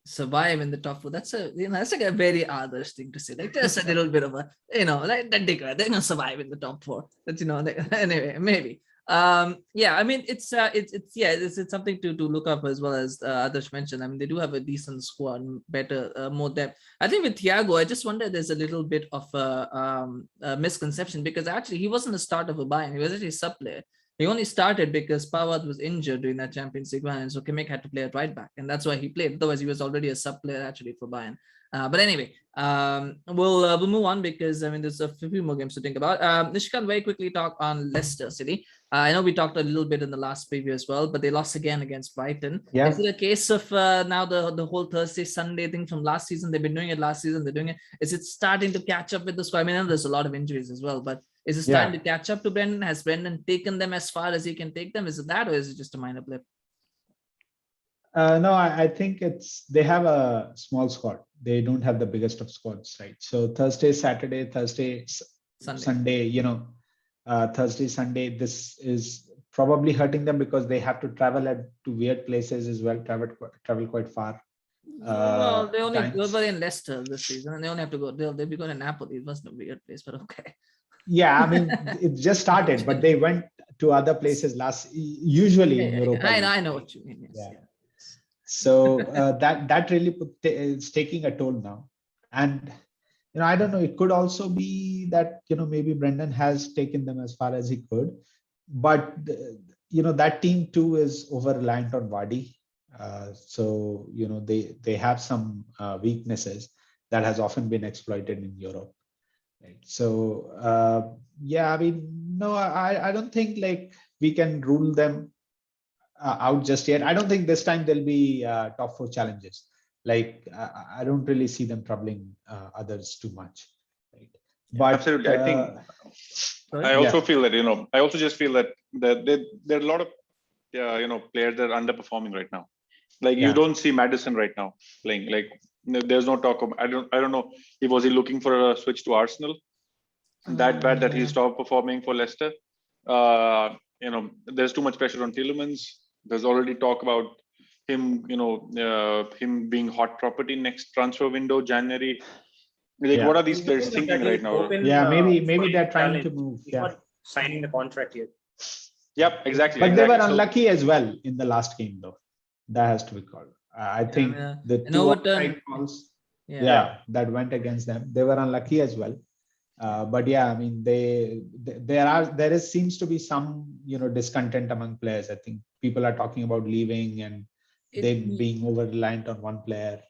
Survive in the top 4. That's like a very Adarsh thing to say. Like just a little bit of a, like that they're gonna survive in the top 4. That's anyway, maybe. Yeah, I mean it's something to look up, as well as Adarsh mentioned. I mean, they do have a decent squad, better, more depth. I think with Thiago, I just wonder there's a little bit of a misconception, because actually he wasn't a starter for Bayern. He was actually a sub player. He only started because Pavard was injured during that Champions League run, and so Kimmich had to play at right back, and that's why he played. Otherwise, he was already a sub player actually for Bayern. But anyway, we'll move on, because I mean there's a few more games to think about. Nishikant, very quickly talk on Leicester City. I know we talked a little bit in the last preview as well, but they lost again against Brighton. Yeah. Is it a case of now the whole Thursday Sunday thing from last season? They've been doing it last season. They're doing it. Is it starting to catch up with the squad? I mean, there's a lot of injuries as well, but is it starting to catch up to Brendan? Has Brendan taken them as far as he can take them? Is it that, or is it just a minor blip? No, I think they have a small squad. They don't have the biggest of squads, right? So Thursday, Saturday, Sunday, Thursday, Sunday, this is probably hurting them, because they have to travel to weird places as well, travel quite far. Well, they were in Leicester this season, and they only have to go. They'll be going to Napoli. It wasn't a weird place, but okay. Yeah, I mean, it just started, but they went to other places usually in Europe. I know what you mean. Yes, yeah. So that really is taking a toll now. And I don't know, it could also be that maybe Brendan has taken them as far as he could, but that team too is over reliant on Vardy. So they have some weaknesses that has often been exploited in Europe. Right. So I mean, no, I don't think, like, we can rule them out just yet. I don't think this time there'll be top 4 challenges. Like I don't really see them troubling others too much. Right? But absolutely, I think. Sorry? I also feel that I also just feel that there are a lot of players that are underperforming right now. Like you don't see Maddison right now playing. Like there's no talk of I don't know if was he looking for a switch to Arsenal that bad that he stopped performing for Leicester. There's too much pressure on Tielemans. There's already talk about him him being hot property next transfer window January. Like what are these players thinking right now? Maybe they're trying to move. He's not signing the contract yet. Yep, exactly. But they were unlucky as well in the last game, though. That has to be called. I think the 2 offside calls, that went against them. They were unlucky as well. But yeah, I mean, there seems to be some discontent among players. I think people are talking about leaving and they being over reliant on one player.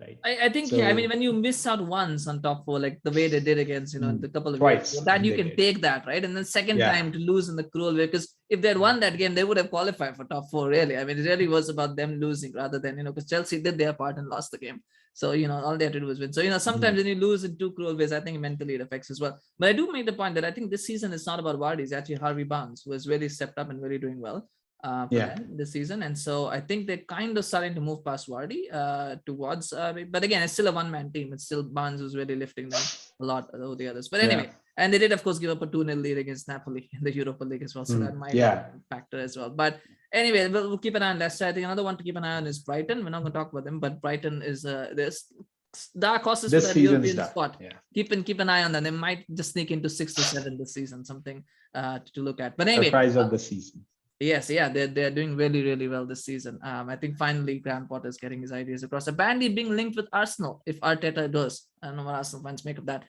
Right. I think I mean when you miss out once on top 4, like the way they did against the couple of twice, games, that you can take that, right? And then second time to lose in the cruel way, because if they had won that game, they would have qualified for top 4. Really, I mean, it really was about them losing rather than because Chelsea did their part and lost the game. So all they had to do was win. So sometimes when you lose in 2 cruel ways, I think mentally it affects as well. But I do make the point that I think this season is not about Vardy. It's actually Harvey Barnes, who has really stepped up and really doing well for them this season. And so I think they're kind of starting to move past Vardy towards but again, it's still a one-man team. It's still Barnes who's really lifting them a lot over the others. But anyway, and they did of course give up a 2-0 lead against Napoli in the Europa League as well, so that might factor as well. But anyway, we'll keep an eye on Leicester. I think another one to keep an eye on is Brighton. We're not going to talk about them, but Brighton is this dark horses for that European spot. Keep an eye on them. They might just sneak into 6 to 7 this season, something to look at. But anyway, surprise of the season. Yes, they're doing really, really well this season. I think finally Graham Potter's getting his ideas across. A bandy being linked with Arsenal if Arteta does. I don't know what Arsenal fans make of that.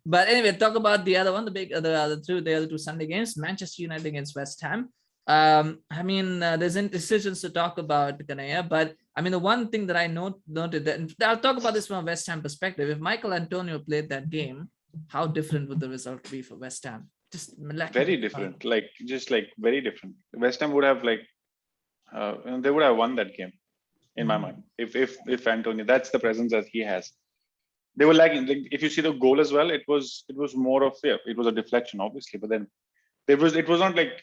But anyway, talk about the other one, the other two Sunday games. Manchester United against West Ham. I mean, there's decisions to talk about, Knayha, but I mean, the one thing that I noted that, and I'll talk about this from a West Ham perspective. If Michael Antonio played that game, how different would the result be for West Ham? Just very different, very different. West Ham would have they would have won that game, in my mind. If Antonio, that's the presence that he has. They were lagging. If you see the goal as well, it was more of it was a deflection, obviously, but then it was not like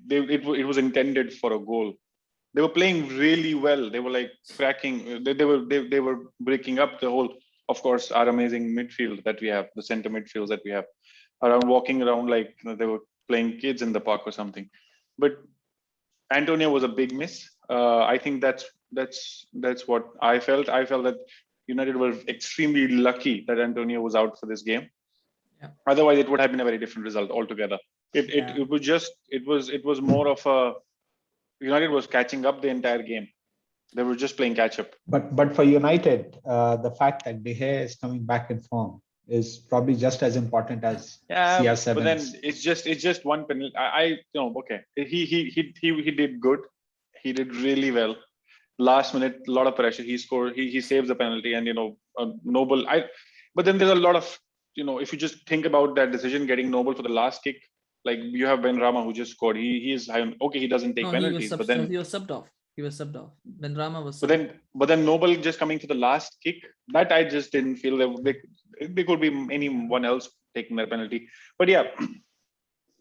it was intended for a goal. They were playing really well. They were like cracking. They were breaking up the whole. Of course, our amazing midfield that we have, the center midfields that we have. Walking around like they were playing kids in the park or something. But Antonio was a big miss. I think that's what I felt. I felt that United were extremely lucky that Antonio was out for this game. Otherwise, it would have been a very different result altogether. It was more of a United was catching up the entire game. They were just playing catch up. But for United, the fact that De Gea is coming back in form is probably just as important as CR7. But then it's just one penalty. Okay. He did good. He did really well. Last minute, a lot of pressure. He scored. He saves the penalty, and Noble. But then there's a lot of if you just think about that decision, getting Noble for the last kick, like you have Ben Rama who just scored. He is okay. He doesn't take penalties, but then he was subbed off. Ben Rama was. But then Noble just coming to the last kick, that I just didn't feel that there could be anyone else taking that penalty. But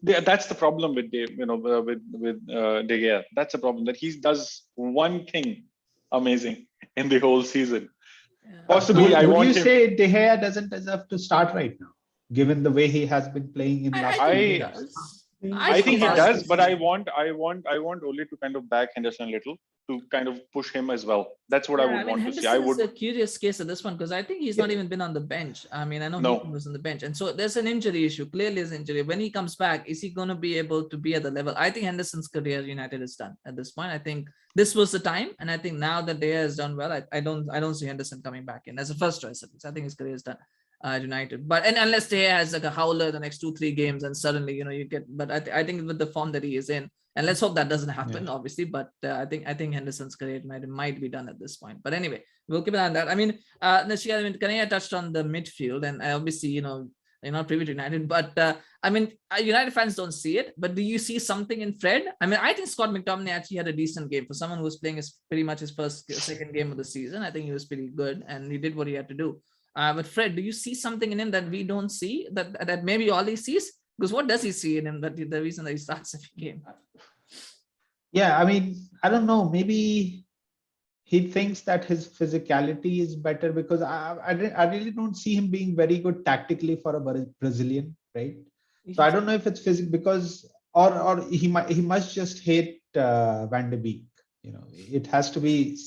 that's the problem with De Gea. That's the problem, that he does one thing amazing in the whole season. Possibly, would you say De Gea doesn't deserve to start right now, given the way he has been playing in last years? I think he does, but I want Ole to kind of back Henderson a little, to kind of push him as well. That's what I would want to see. I would. It's a curious case of this one, because I think he's not even been on the bench. I mean, I know he was on the bench, and so there's an injury issue. Clearly, there's an injury. When he comes back, is he going to be able to be at the level? I think Henderson's career United is done at this point. I think this was the time, and I think now that De Gea has done well, I don't see Henderson coming back in as a first choice. At least. I think his career is done. United, but unless De Gea has like a howler the next 2-3 games, and suddenly you get. But I think with the form that he is in, and let's hope that doesn't happen, obviously. But I think Henderson's career might be done at this point. But anyway, we'll keep an eye on that. I mean, Nishikant, Knayha touched on the midfield, and obviously You're not privy to United, but I mean, United fans don't see it. But do you see something in Fred? I mean, I think Scott McTominay actually had a decent game for someone who was playing pretty much his second game of the season. I think he was pretty good and he did what he had to do. But Fred, do you see something in him that we don't see, that maybe Ollie sees? Because what does he see in him that the reason that he starts every game? Yeah, I mean, I don't know. Maybe he thinks that his physicality is better, because I really don't see him being very good tactically for a Brazilian, right? So I don't know if it's physical, because or he must just hate Van de Beek. You know, it has to be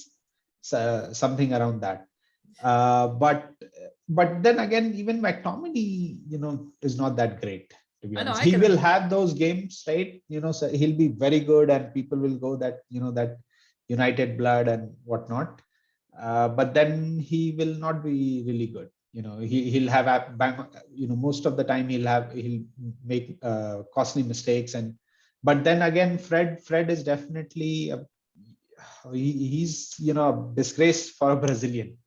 something around that. But then again, even McTominay, you know, is not that great, to be honest. He will have those games, right? You know, so he'll be very good, and people will go that, you know, that United blood and whatnot. But then he will not be really good. You know, he'll have you know, most of the time he'll make costly mistakes. But then again, Fred is definitely he's, you know, a disgrace for a Brazilian.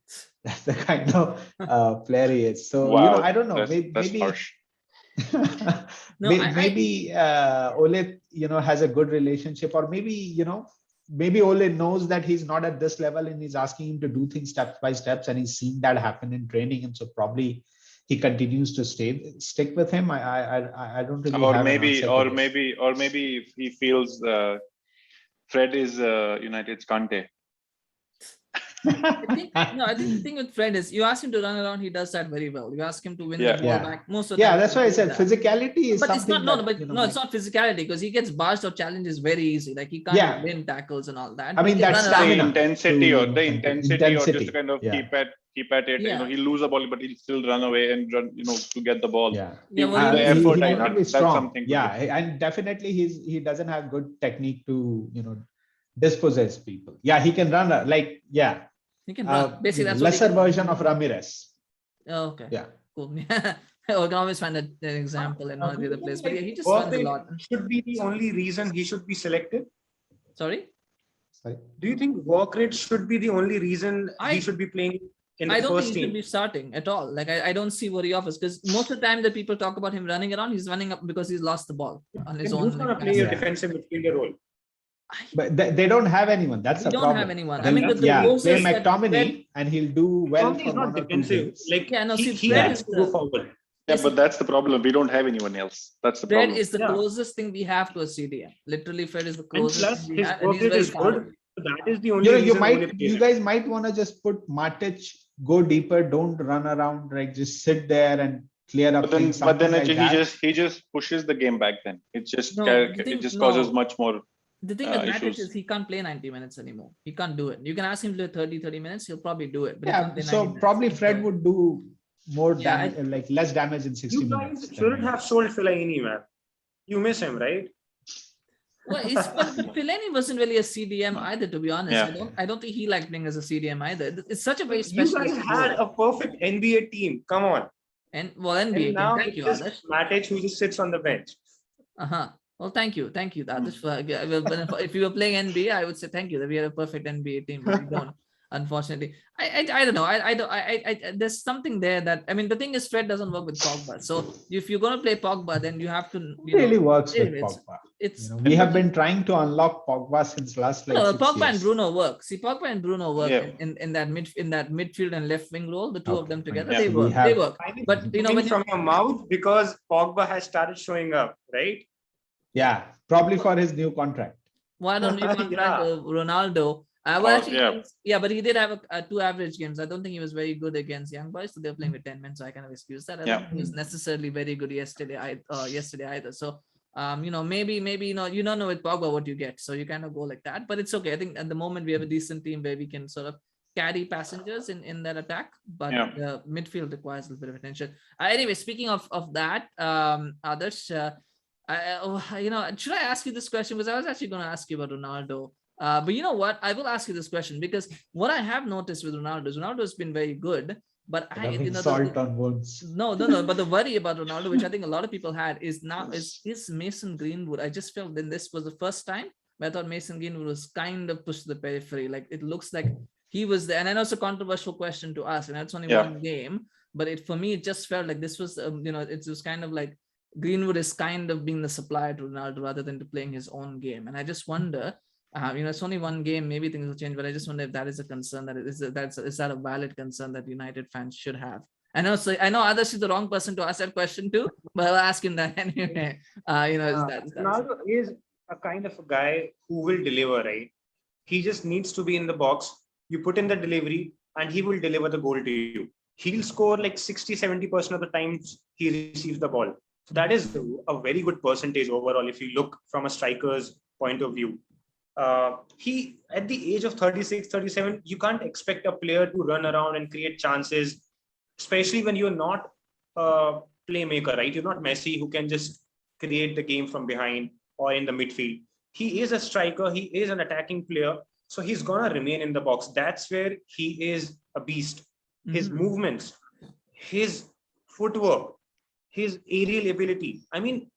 That's the kind of player he is. So wow, you know, I don't know. Maybe harsh. maybe Ole, you know, has a good relationship, or maybe, you know, maybe Ole knows that he's not at this level and he's asking him to do things step by steps, and he's seen that happen in training, and so probably he continues to stick with him. I don't really. Or maybe he feels Fred is United's Kante. I think the thing with Fred is, you ask him to run around, he does that very well. You ask him to win the ball back most of the time. That's why I said physicality is. But something it's not. It's not physicality, because he gets barged or challenges very easy. Like he can't win tackles and all that. I mean, that's the intensity, or just to kind of keep at it. Yeah. You know, he'll lose the ball, but he'll still run away and run, you know, to get the ball. He might not be strong. And definitely he doesn't have good technique to, you know, dispossess people. He can run he can run. Basically, that's lesser version of Ramirez. Oh, okay. Yeah. Cool. I can always find an example in one of the other places. But he just runs a lot. Should be the only reason he should be selected. Sorry. Do you think work rate should be the only reason he should be playing in the first team? I don't think he should be starting at all. Like I don't see what he offers, because most of the time that people talk about him running around, he's running up because he's lost the ball on his own. Who's going to play a defensive midfielder role? But they don't have anyone. That's the problem. They don't have anyone. I mean, play McTominay and he'll do well. He's not defensive. Like, he has to go forward. Yeah, but that's the problem. We don't have anyone else. That's the problem. Fred is the closest thing we have to a CDM. Literally, Fred is the closest. And plus, his work rate is good. That is the only reason. You guys might want to just put Matic, go deeper, don't run around, right? Just sit there and clear up things. But then he just pushes the game back. Then it just causes much more. The thing with Matic is he can't play 90 minutes anymore. He can't do it. You can ask him to play 30 minutes, he'll probably do it. But so probably Fred would do more damage, like less damage in 60 minutes. You guys shouldn't have sold Fellaini, man. You miss him, right? Well, Fellaini wasn't really a CDM either, to be honest. Yeah. I don't think he liked playing as a CDM either. It's such a very special. You guys had a perfect NBA team. Come on. NBA. Now thank you, Adarsh. Matic, who just sits on the bench. Well, thank you, Adarsh. If you were playing NBA, I would say thank you that we had a perfect NBA team, but we don't. Unfortunately, I don't know. I there's something there that, I mean, the thing is, Fred doesn't work with Pogba. So if you're going to play Pogba, then you have to. It really works with Pogba. We have been trying to unlock Pogba since last Pogba years. And Bruno work. See, Pogba and Bruno work in that midfield and left wing role. The two of them together, they work. They work. But you know, when from your mouth, because Pogba has started showing up, right? Yeah, probably for his new contract. Why don't you contract Ronaldo? But he did have 2 average games. I don't think he was very good against young boys, so they're playing with 10 men, so I kind of excuse that. I don't think he was necessarily very good yesterday either. So you know, maybe you know, you don't know with Pogba what you get, so you kind of go like that. But it's okay. I think at the moment we have a decent team where we can sort of carry passengers in that attack, but the midfield requires a little bit of attention. Anyway, speaking of that, Adarsh, you know, should I ask you this question? Because I was actually going to ask you about Ronaldo. But you know what? I will ask you this question, because what I have noticed with Ronaldo is Ronaldo has been very good, but salt on wounds. No. But the worry about Ronaldo, which I think a lot of people had, is Mason Greenwood. I just felt then this was the first time where I thought Mason Greenwood was kind of pushed to the periphery. Like it looks like he was there, and I know it's a controversial question to ask, and that's only one game. but for me, it just felt like this was, it was kind of like Greenwood is kind of being the supplier to Ronaldo rather than to playing his own game. And I just wonder, it's only one game, maybe things will change, but I just wonder if that is a concern, is that a valid concern that United fans should have? I know Adarsh is the wrong person to ask that question to, but I'll ask him that anyway. Ronaldo is a kind of a guy who will deliver, right? He just needs to be in the box. You put in the delivery and he will deliver the goal to you. He'll score like 60-70% of the times he receives the ball. So that is a very good percentage overall if you look from a striker's point of view. He, at the age of 36, 37, you can't expect a player to run around and create chances, especially when you're not a playmaker, right? You're not Messi who can just create the game from behind or in the midfield. He is a striker. He is an attacking player. So he's going to remain in the box. That's where he is a beast. His movements, his footwork, his aerial ability. I mean,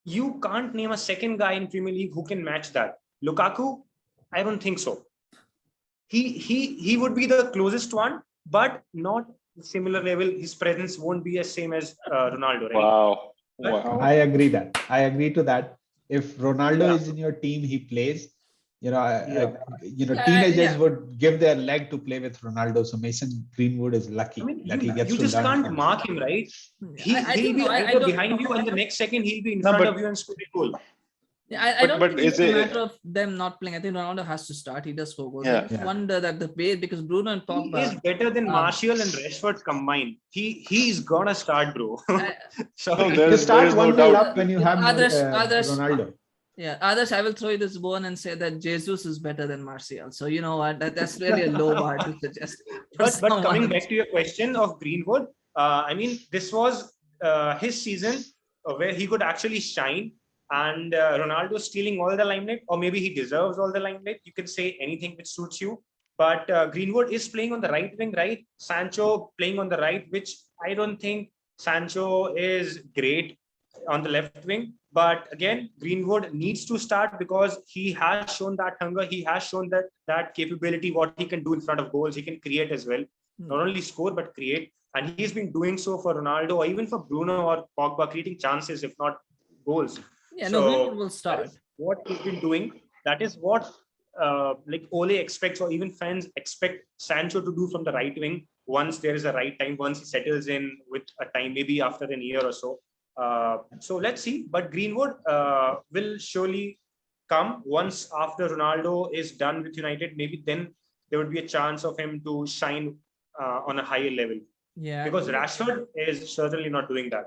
you can't name a second guy in Premier League who can match that. Lukaku, I don't think so. He would be the closest one, but not similar level. His presence won't be as same as Ronaldo, right? Wow. I agree to that. If Ronaldo is in your team, he plays. Teenagers would give their leg to play with Ronaldo. So Mason Greenwood is lucky that he gets. You just can't mark him, right? He'll be either behind you, and the next second he'll be in front of you and score a goal. Yeah, I don't think it's a matter of them not playing. I think Ronaldo has to start. He does 4 goals. I just wonder that the way, because Bruno and Pogba is better than Martial and Rashford combined. He's gonna start, bro. So you start 1-0 up when you have Ronaldo. Yeah, Adarsh, I will throw you this bone and say that Jesus is better than Martial. So you know what? That's really a low bar to suggest. But coming back to your question of Greenwood, I mean, this was his season where he could actually shine. And Ronaldo stealing all the limelight, or maybe he deserves all the limelight. You can say anything which suits you. But Greenwood is playing on the right wing, right? Sancho playing on the right, which I don't think Sancho is great on the left wing. But again, Greenwood needs to start because he has shown that hunger. He has shown that capability, what he can do in front of goals. He can create as well. Not only score, but create. And he's been doing so for Ronaldo or even for Bruno or Pogba, creating chances, if not goals. Yeah, so Greenwood will start. What he's been doing, that is what like Ole expects, or even fans expect Sancho to do from the right wing once there is a right time, once he settles in with a time, maybe after a year or so. So let's see. But Greenwood will surely come once after Ronaldo is done with United. Maybe then there would be a chance of him to shine on a higher level. Yeah, because Rashford is certainly not doing that.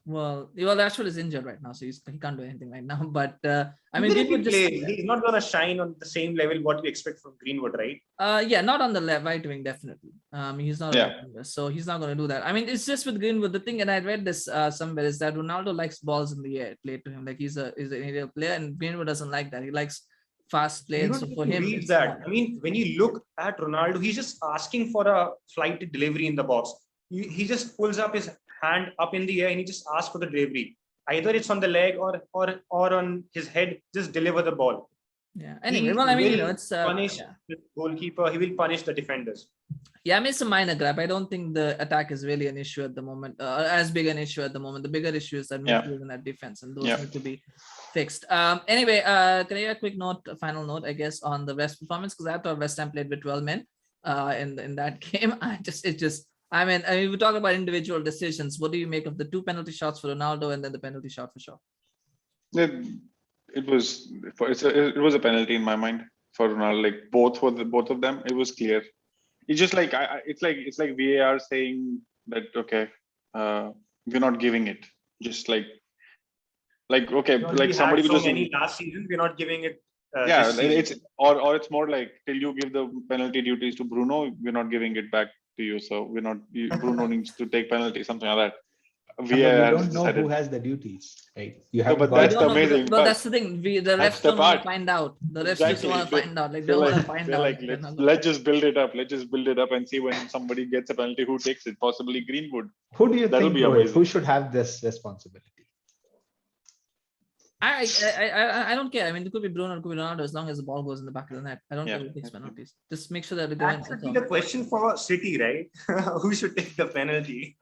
Well, Rashford is injured right now, so he can't do anything right now. But I mean, he's not going to shine on the same level what we expect from Greenwood, right? Yeah, not on the right wing, definitely. He's not, so he's not going to do that. I mean, it's just with Greenwood. The thing, and I read this somewhere, is that Ronaldo likes balls in the air played to him. Like he's an aerial player, and Greenwood doesn't like that. He likes fast play. So for him, it's that. I mean, when you look at Ronaldo, he's just asking for a flight delivery in the box. He just pulls up his hand up in the air and he just asks for the delivery. Either it's on the leg or on his head, just deliver the ball. Yeah. Anyway, well, I mean, it's punish the goalkeeper. He will punish the defenders. Yeah, I mean, it's a minor grab. I don't think the attack is really an issue at the moment, as big an issue at the moment. The bigger issue is that midfield and that defense, and those need to be fixed. Anyway, can I have a quick note, a final note, I guess, on the West performance? Because I thought West Ham played with 12 men in that game. I mean, we talk about individual decisions. What do you make of the 2 penalty shots for Ronaldo and then the penalty shot for Shaw? It was a penalty in my mind for Ronaldo. Like both of them, it was clear. It's just like it's like VAR saying that okay, we're not giving it. Just like okay, like somebody so many last season, we're not giving it. It's or it's more like till you give the penalty duties to Bruno, we're not giving it back to you. So we're not. Bruno needs to take penalty, something like that. We don't know who has the duties, right? You have, but that's amazing. Well, that's the thing. The refs don't want to find out. The refs just want to find out. Like they want to find out. Like let's just build it up. Let's just build it up and see when somebody gets a penalty, who takes it. Possibly Greenwood. Who do you think who should have this responsibility? I don't care. I mean, it could be Bruno, it could be Ronaldo, as long as the ball goes in the back of the net. I don't care who takes penalties. Just make sure that they go in. That should be the question for City, right? Who should take the penalty?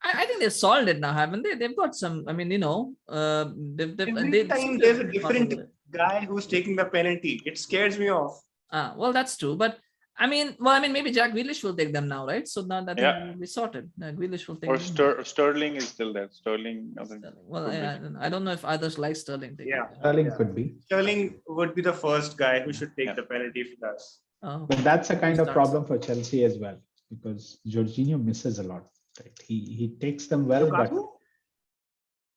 I think they've solved it now, haven't they? They've got some. I mean, Every time there's a different guy who's taking the penalty, it scares me off. Well, that's true. But I mean, maybe Jack Grealish will take them now, right? So now that will be sorted. Grealish will take them. Or Sterling is still there. Sterling. Well, I don't know if others like Sterling. Sterling could be. Sterling would be the first guy who should take the penalty if he does. But that's a kind of problem for Chelsea as well, because Jorginho misses a lot. Right? He takes them well, Lukaku?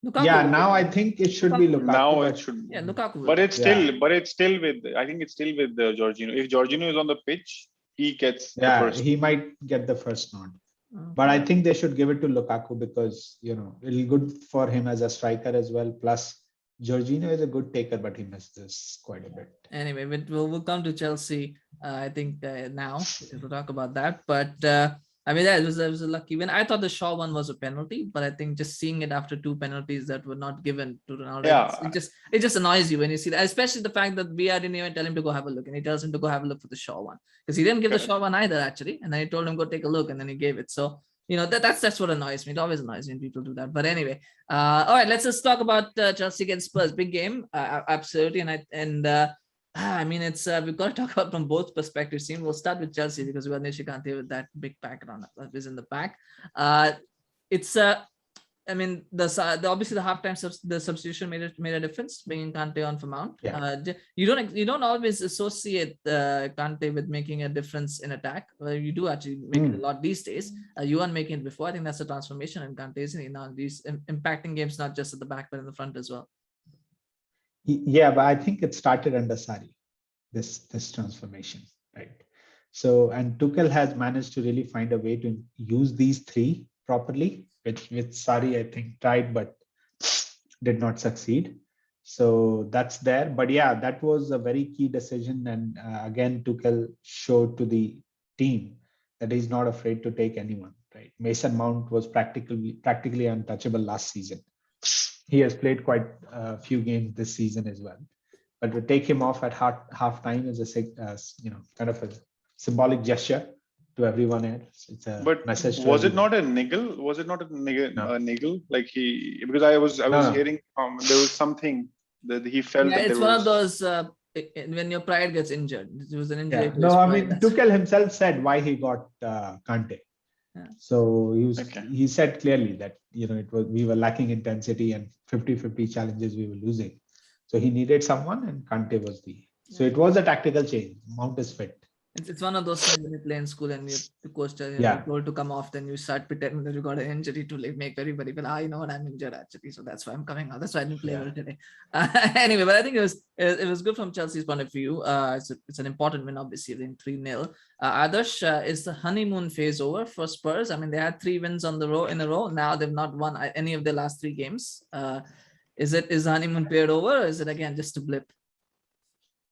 Lukaku. Yeah, now I think it should be Lukaku. Now it should. Yeah, Lukaku. But it's still with. I think it's still with Jorginho. If Jorginho is on the pitch, he gets the first. He might get the first nod. But I think they should give it to Lukaku because it'll be good for him as a striker as well. Plus, Jorginho is a good taker, but he misses quite a bit. Anyway, we'll come to Chelsea. I think now we'll talk about that. But I mean, it was a lucky win. I thought the Shaw one was a penalty, but I think just seeing it after 2 penalties that were not given to Ronaldo, it just annoys you when you see that, especially the fact that VAR didn't even tell him to go have a look, and he tells him to go have a look for the Shaw one because he didn't give the Shaw one either actually, and then he told him go take a look, and then he gave it. So that's what annoys me. It always annoys me when people do that. But anyway, all right, let's just talk about Chelsea against Spurs. Big game, absolutely, I mean, it's we've got to talk about from both perspectives. We'll start with Chelsea because we got Nishikant here with that big background that is in the back. I mean, obviously the halftime the substitution made a difference, bringing Kante on for Mount. You don't always associate Kante with making a difference in attack. Well, you do actually make it a lot these days. You weren't making it before. I think that's a transformation, and Kante is now these impacting games not just at the back but in the front as well. Yeah, but I think it started under Sarri, this transformation, right? So, and Tuchel has managed to really find a way to use these 3 properly, which Sarri, I think, tried but did not succeed. So that's there. But yeah, that was a very key decision. And again, Tuchel showed to the team that he's not afraid to take anyone, right? Mason Mount was practically untouchable last season. He has played quite a few games this season as well, but to take him off at half time is kind of a symbolic gesture to everyone else. It's a message. Was it not a niggle? Was it not a niggle? Like because I was hearing there was something that he felt. Yeah, it's one of those when your pride gets injured. It was an injury. Yeah. No, I mean Tuchel himself said why he got Kante. So he said clearly that we were lacking intensity and 50-50 challenges we were losing. So he needed someone, and Kante was so it was a tactical change. Mount is fit. It's one of those things when you play in school and the coach tells you you're told to come off, then you start pretending that you got an injury to make everybody feel, you know what, I'm injured actually, so that's why I'm coming out. That's why I didn't play well today. Anyway, but I think it was good from Chelsea's point of view. It's an important win, obviously, in 3-0. Adarsh, is the honeymoon phase over for Spurs? I mean, they had 3 wins in a row. Now they've not won any of their last 3 games. Is the honeymoon period over, or is it again just a blip?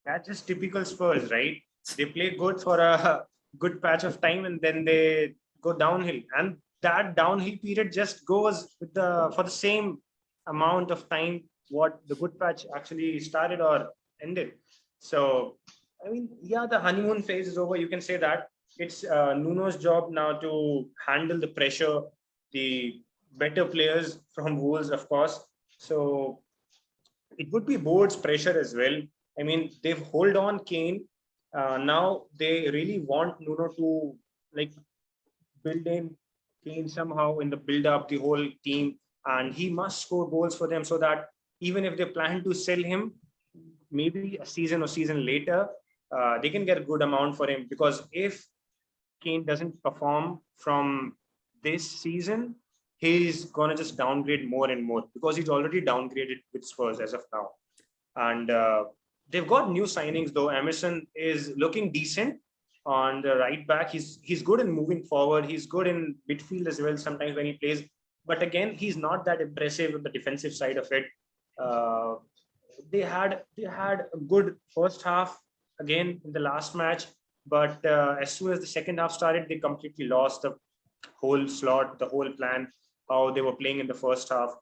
That's just typical Spurs, right? They play good for a good patch of time and then they go downhill, and that downhill period just goes for the same amount of time what the good patch actually started or ended. So I mean, the honeymoon phase is over. You can say that. It's Nuno's job now to handle the pressure, the better players from Wolves, of course. So it would be Board's pressure as well. I mean, they've hold on Kane. Now they really want Nuno to build in Kane somehow in the build up the whole team, and he must score goals for them so that even if they plan to sell him, maybe a season or season later, they can get a good amount for him. Because if Kane doesn't perform from this season, he's gonna just downgrade more and more, because he's already downgraded with Spurs as of now. And they've got new signings though. Emerson is looking decent on the right back. He's good in moving forward. He's good in midfield as well sometimes when he plays. But again, he's not that impressive on the defensive side of it. They had a good first half again in the last match, but as soon as the second half started, they completely lost the whole slot, the whole plan, how they were playing in the first half.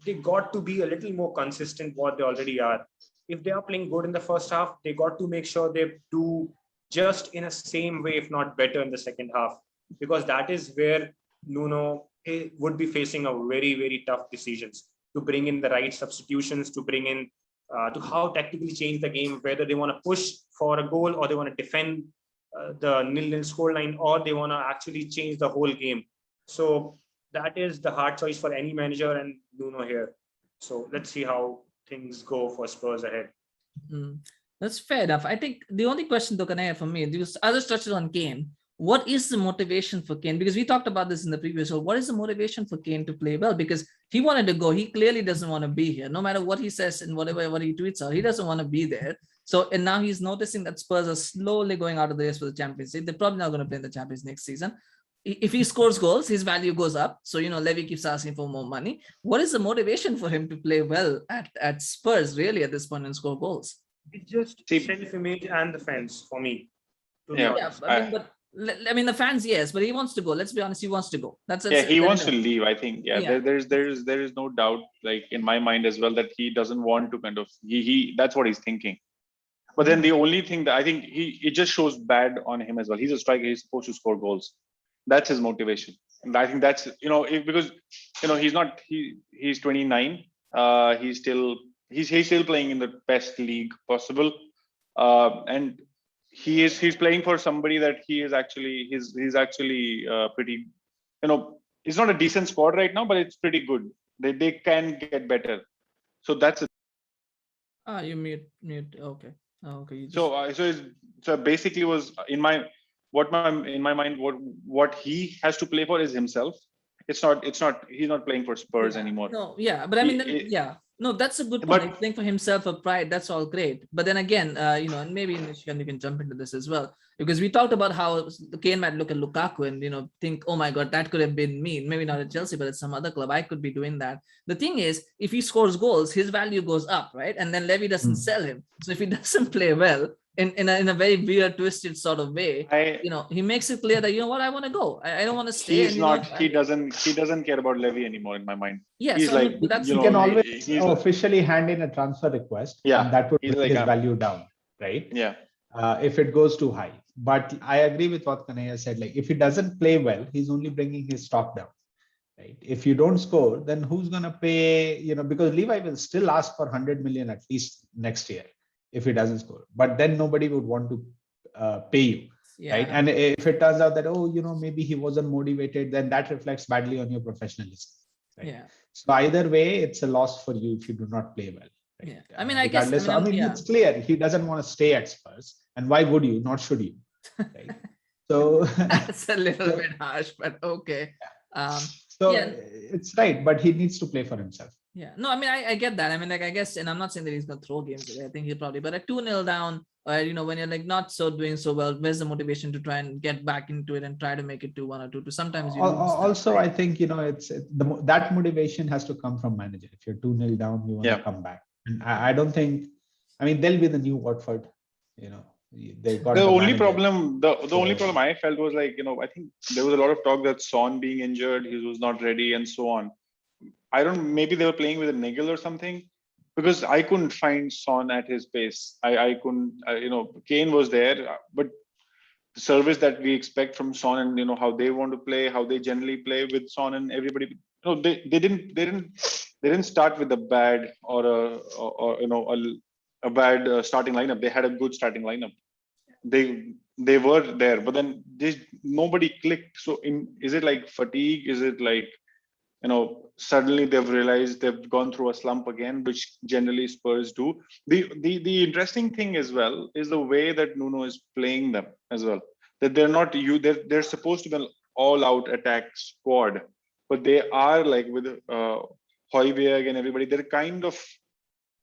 they got to be a little more consistent what they already are. If they are playing good in the first half, they got to make sure they do just in a same way, if not better, in the second half, because that is where Nuno would be facing a very, very tough decisions to bring in the right substitutions, to bring in to how tactically change the game, whether they want to push for a goal or they want to defend the 0-0 scoreline, or they want to actually change the whole game. So that is the hard choice for any manager and Nuno here. So let's see how things go for Spurs ahead. That's fair enough. I think the only question, though, Knayha, for me, because others touched on Kane. What is the motivation for Kane? Because we talked about this in the previous show. What is the motivation for Kane to play well? Because he wanted to go. He clearly doesn't want to be here. No matter what he says and what he tweets out, he doesn't want to be there. So, and now he's noticing that Spurs are slowly going out of the race for the Champions League. They're probably not going to play in the Champions next season. If he scores goals, his value goes up. So, Levy keeps asking for more money. What is the motivation for him to play well at Spurs, really, at this point and score goals? It's just self-image and the fans for me. I mean, the fans, yes, but he wants to go. Let's be honest, he wants to go. He wants to leave. I think, there is no doubt, like in my mind as well, that he doesn't want to kind of he that's what he's thinking. But then the only thing that I think it just shows bad on him as well. He's a striker. He's supposed to score goals. That's his motivation, and I think that's because he's 29. He's still playing in the best league possible, and he's playing for somebody that he's actually pretty, it's not a decent squad right now, but it's pretty good. They can get better. So that's it. You mute. Okay. Okay. So basically was in my mind, what he has to play for is himself. It's not he's not playing for Spurs anymore. No, yeah, but I mean, no, that's a good point. He's playing for himself, for pride. That's all great. But then again, and maybe Nishikant, you can jump into this as well, because we talked about how Kane might look at Lukaku and think, oh my God, that could have been me. Maybe not at Chelsea, but at some other club, I could be doing that. The thing is, if he scores goals, his value goes up, right? And then Levy doesn't sell him. So if he doesn't play well, in a very weird, twisted sort of way, he makes it clear that I want to go. I don't want to stay. He doesn't care about Levy anymore in my mind. Yeah, he's so like, he can always officially hand in a transfer request. Yeah, and that would bring his value down, right? Yeah. If it goes too high. But I agree with what Knayha said. Like, if he doesn't play well, he's only bringing his stock down. Right? If you don't score, then who's going to pay? Because Levi will still ask for 100 million at least next year if he doesn't score. But then nobody would want to pay you. Yeah. Right. And if it turns out that, maybe he wasn't motivated, then that reflects badly on your professionalism. Right? Yeah. So either way, it's a loss for you if you do not play well. Right? Yeah. I mean, I guess it's clear he doesn't want to stay at Spurs. And why would you? Not should you? Right? So that's a little bit harsh, but okay. It's right, but he needs to play for himself. Yeah, no, I mean, I get that. I mean, I guess, and I'm not saying that he's going to throw games away. I think he'll probably, but at 2-0 down, or, when you're like not doing so well, where's the motivation to try and get back into it and try to make it 2-1 or 2-2? Sometimes you also, I think, that motivation has to come from manager. If you're 2-0 down, you want to come back. And I don't think, they'll be the new Watford, They got the only problem I felt was I think there was a lot of talk that Son being injured, he was not ready and so on. Maybe they were playing with a niggle or something, because I couldn't find Son at his pace. I couldn't, Kane was there, but the service that we expect from Son and how they want to play, how they generally play with Son and everybody, they didn't start with a bad a bad starting lineup. They had a good starting lineup. They were there, but then nobody clicked. So is it like fatigue? Is it like suddenly they've realized they've gone through a slump again, which generally Spurs do. The interesting thing as well is the way that Nuno is playing them as well. That they're supposed to be an all-out attack squad, but they are like with Højbjerg and everybody. They're kind of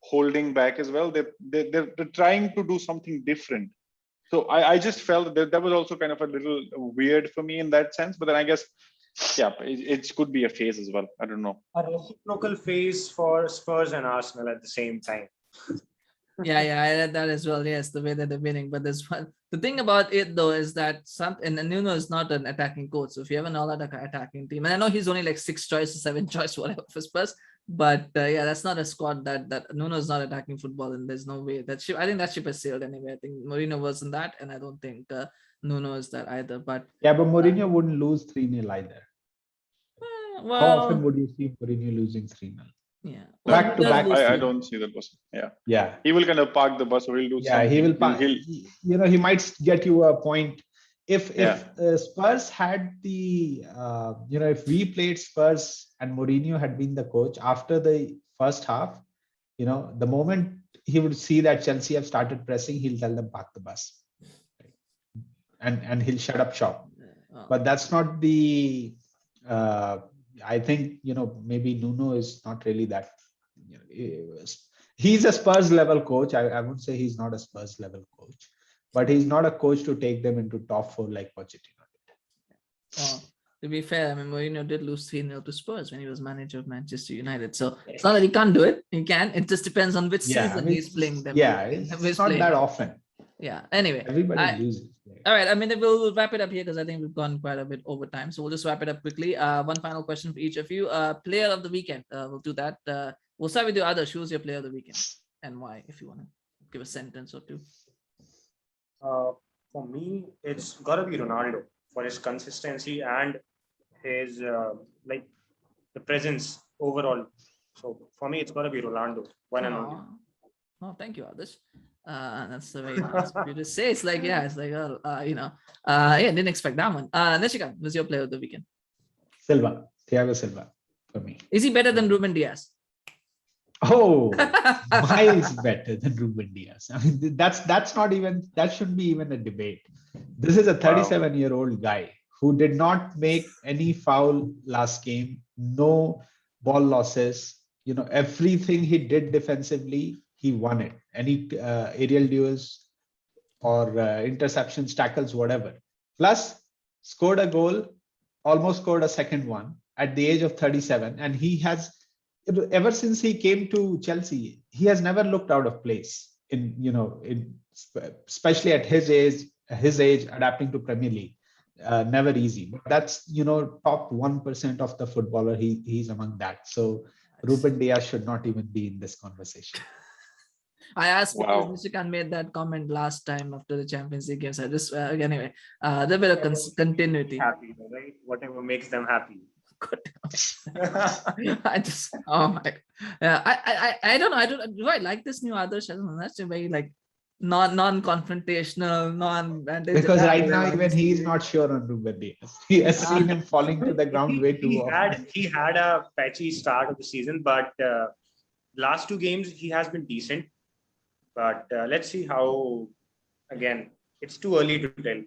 holding back as well. They're trying to do something different. So I just felt that was also kind of a little weird for me in that sense. But then I guess, it could be a phase as well. I don't know. A reciprocal phase for Spurs and Arsenal at the same time. Yeah, I read that as well. Yes, the way that they're winning. But there's one. The thing about it though is that and Nuno is not an attacking coach. So if you have an attacking team, and I know he's only like 6 choices, 7 choice, whatever for Spurs. But yeah, that's not a squad that Nuno is not attacking football, and there's no way that ship. I think that ship has sailed anyway. I think Mourinho wasn't that, and I don't think Nuno is that either. But Yeah, but Mourinho wouldn't lose 3-0 either. How often well, would you see Mourinho losing 3-0? yeah, Back to back. I don't see that possible. Yeah. He will kind of park the bus, or he'll do something. He will. He might get you a point. If Spurs had the, if we played Spurs and Mourinho had been the coach after the first half, the moment he would see that Chelsea have started pressing, he'll tell them park the bus, and he'll shut up shop. But that's not the. I think maybe Nuno is not really that. He's a Spurs level coach. I would say he's not a Spurs level coach, but he's not a coach to take them into top 4 like Pochettino did. To be fair, I mean, Mourinho did lose 3-0 to Spurs when he was manager of Manchester United. So it's not that he can't do it. He can. It just depends on which season he's playing them. Yeah, it's not that often. Yeah. Anyway, everybody loses. All right. I mean, we'll wrap it up here because I think we've gone quite a bit over time. So we'll just wrap it up quickly. One final question for each of you. Player of the weekend. We'll do that. We'll start with you, Adarsh. Who's your player of the weekend and why? If you want to give a sentence or two. For me, it's gotta be Ronaldo for his consistency and his the presence overall. So for me, it's gotta be Ronaldo. One and only. Oh, thank you, Adarsh. That's the way you just say. It's like, yeah, it's like, didn't expect that one. Nishikant, who's your player of the weekend? Thiago Silva for me. Is he better than Ruben Diaz? Oh, miles better than Ruben Diaz. I mean, that's not even, that shouldn't be even a debate. This is a 37-year-old guy who did not make any foul last game, no ball losses. Everything he did defensively, he won it. Any aerial duels or interceptions, tackles, whatever. Plus, scored a goal, almost scored a second one at the age of 37. And he has, ever since he came to Chelsea, he has never looked out of place especially at his age, adapting to Premier League. Never easy. But that's, top 1% of the footballer. He's among that. So Ruben Diaz should not even be in this conversation. I asked because Nishikant made that comment last time after the Champions League games. I just anyway, there's a bit of continuity. Happy, right? Whatever makes them happy. I just I don't know. Do I like this new Adarsh? I don't know. That's a very like non-confrontational, because right now even he's not sure on Ruben Diaz. He has seen him falling to the ground way too often. He had a patchy start of the season, but last 2 games he has been decent. But let's see how. Again, it's too early to tell.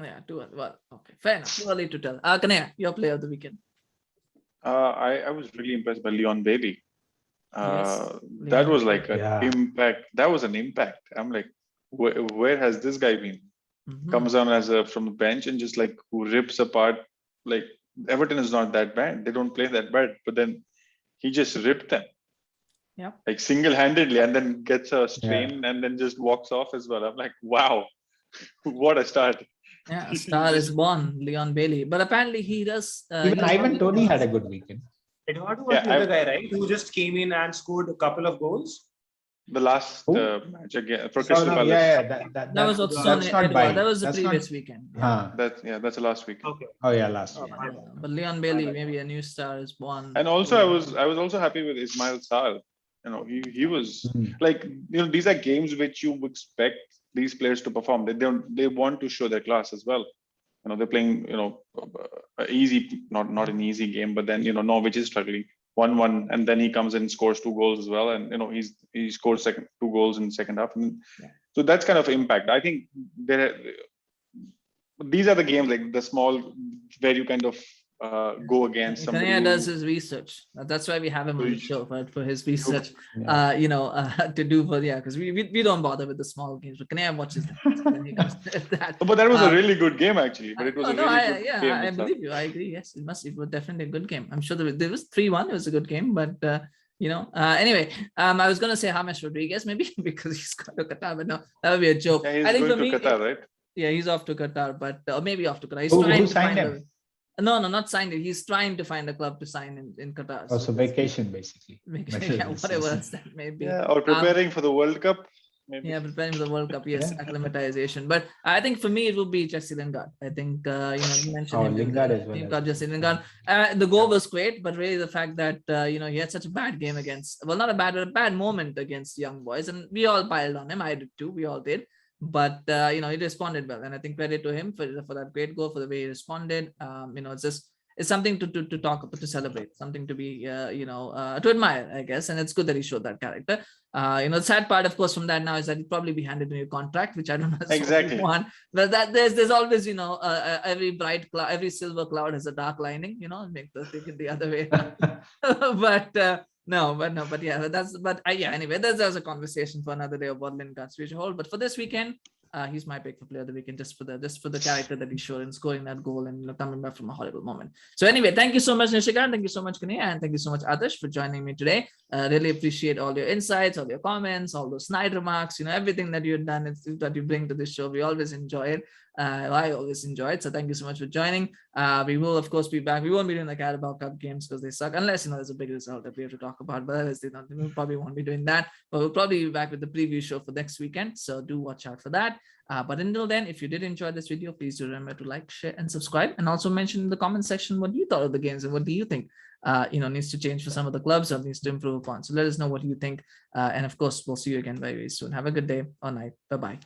Yeah, okay, fair enough. Too early to tell. Knayha, your player of the weekend. I was really impressed by Leon Bailey. That was like an impact. That was an impact. I'm like, where has this guy been? Mm-hmm. Comes on from the bench and just like rips apart. Like Everton is not that bad. They don't play that bad. But then he just ripped them. Yeah. Like single-handedly, and then gets a strain and then just walks off as well. I'm like, wow, what a start. Yeah, a star is born, Leon Bailey. But apparently he does. Even Ivan Toney had a good weekend. Eduardo was the other guy, right? Who just came in and scored a couple of goals. The last match again for Crystal Palace. That was also that was the previous weekend. That's the last week. Okay. Oh yeah, last week. But Leon Bailey, maybe a new star is born. And also, I was also happy with Ismail Sarr. He was like, these are games which you expect these players to perform. They want to show their class as well. They're playing, easy, not an easy game, but then, Norwich is struggling 1-1, and then he comes in and scores 2 goals as well. And, he scored 2 goals in the second half. So that's kind of impact. I think these are the games, like the small, where you kind of go against somebody. Knayha does his research. That's why we have him on the show, for his research. To do because we don't bother with the small games, but Knayha watches that. But that was a really good game actually. But it was good game. I believe you. I agree. Yes, it was definitely a good game. I'm sure there was 3-1. It was a good game, but Anyway, I was gonna say James Rodriguez maybe because he's going to Qatar, but no, that would be a joke. Yeah, he's I think going for to me, Qatar, right? yeah, he's off to Qatar, but or maybe off to Qatar. He's Who trying to signed find him? no, not signed it. He's trying to find a club to sign in Qatar. Oh, so vacation basically. Yeah, whatever else that may be. Yeah, or preparing for the World Cup. Maybe. Yeah, preparing for the World Cup, yes, Yeah. acclimatization. But I think for me, it will be Jesse Lingard. I think, you mentioned Oh, him. Lingard as well. You've got Jesse Lingard. The goal was great, but really the fact that, he had such a bad game against, well, not a bad, but a bad moment against Young Boys. And we all piled on him. I did too. We all did. But, he responded well. And I think credit to him for that great goal, for the way he responded. It's something to talk about, to celebrate, something to be, to admire, I guess. And it's good that he showed that character. The sad part, of course, from that now is that he'll probably be handed a new contract, which I don't know Exactly. but that there's always, every bright cloud, every silver cloud has a dark lining, make the take it the other way. Anyway, there's a conversation for another day about Lingard's future hold. But for this weekend, he's my pick for player of the weekend, just for the character that he showed in scoring that goal and coming back from a horrible moment. So anyway, thank you so much, Nishikant. Thank you so much, Knayha, and thank you so much, Adarsh, for joining me today. Really appreciate all your insights, all your comments, all those snide remarks, everything that you've done, that you bring to this show. We always enjoy it. I always enjoy it. So thank you so much for joining. We will, of course, be back. We won't be doing the Carabao Cup games because they suck, unless there's a big result that we have to talk about. But otherwise, we probably won't be doing that. But we'll probably be back with the preview show for next weekend. So do watch out for that. But until then, if you did enjoy this video, please do remember to like, share, and subscribe. And also mention in the comment section what you thought of the games and what do you think needs to change for some of the clubs or needs to improve upon. So let us know what you think. And of course, we'll see you again very, very soon. Have a good day or night. Bye-bye.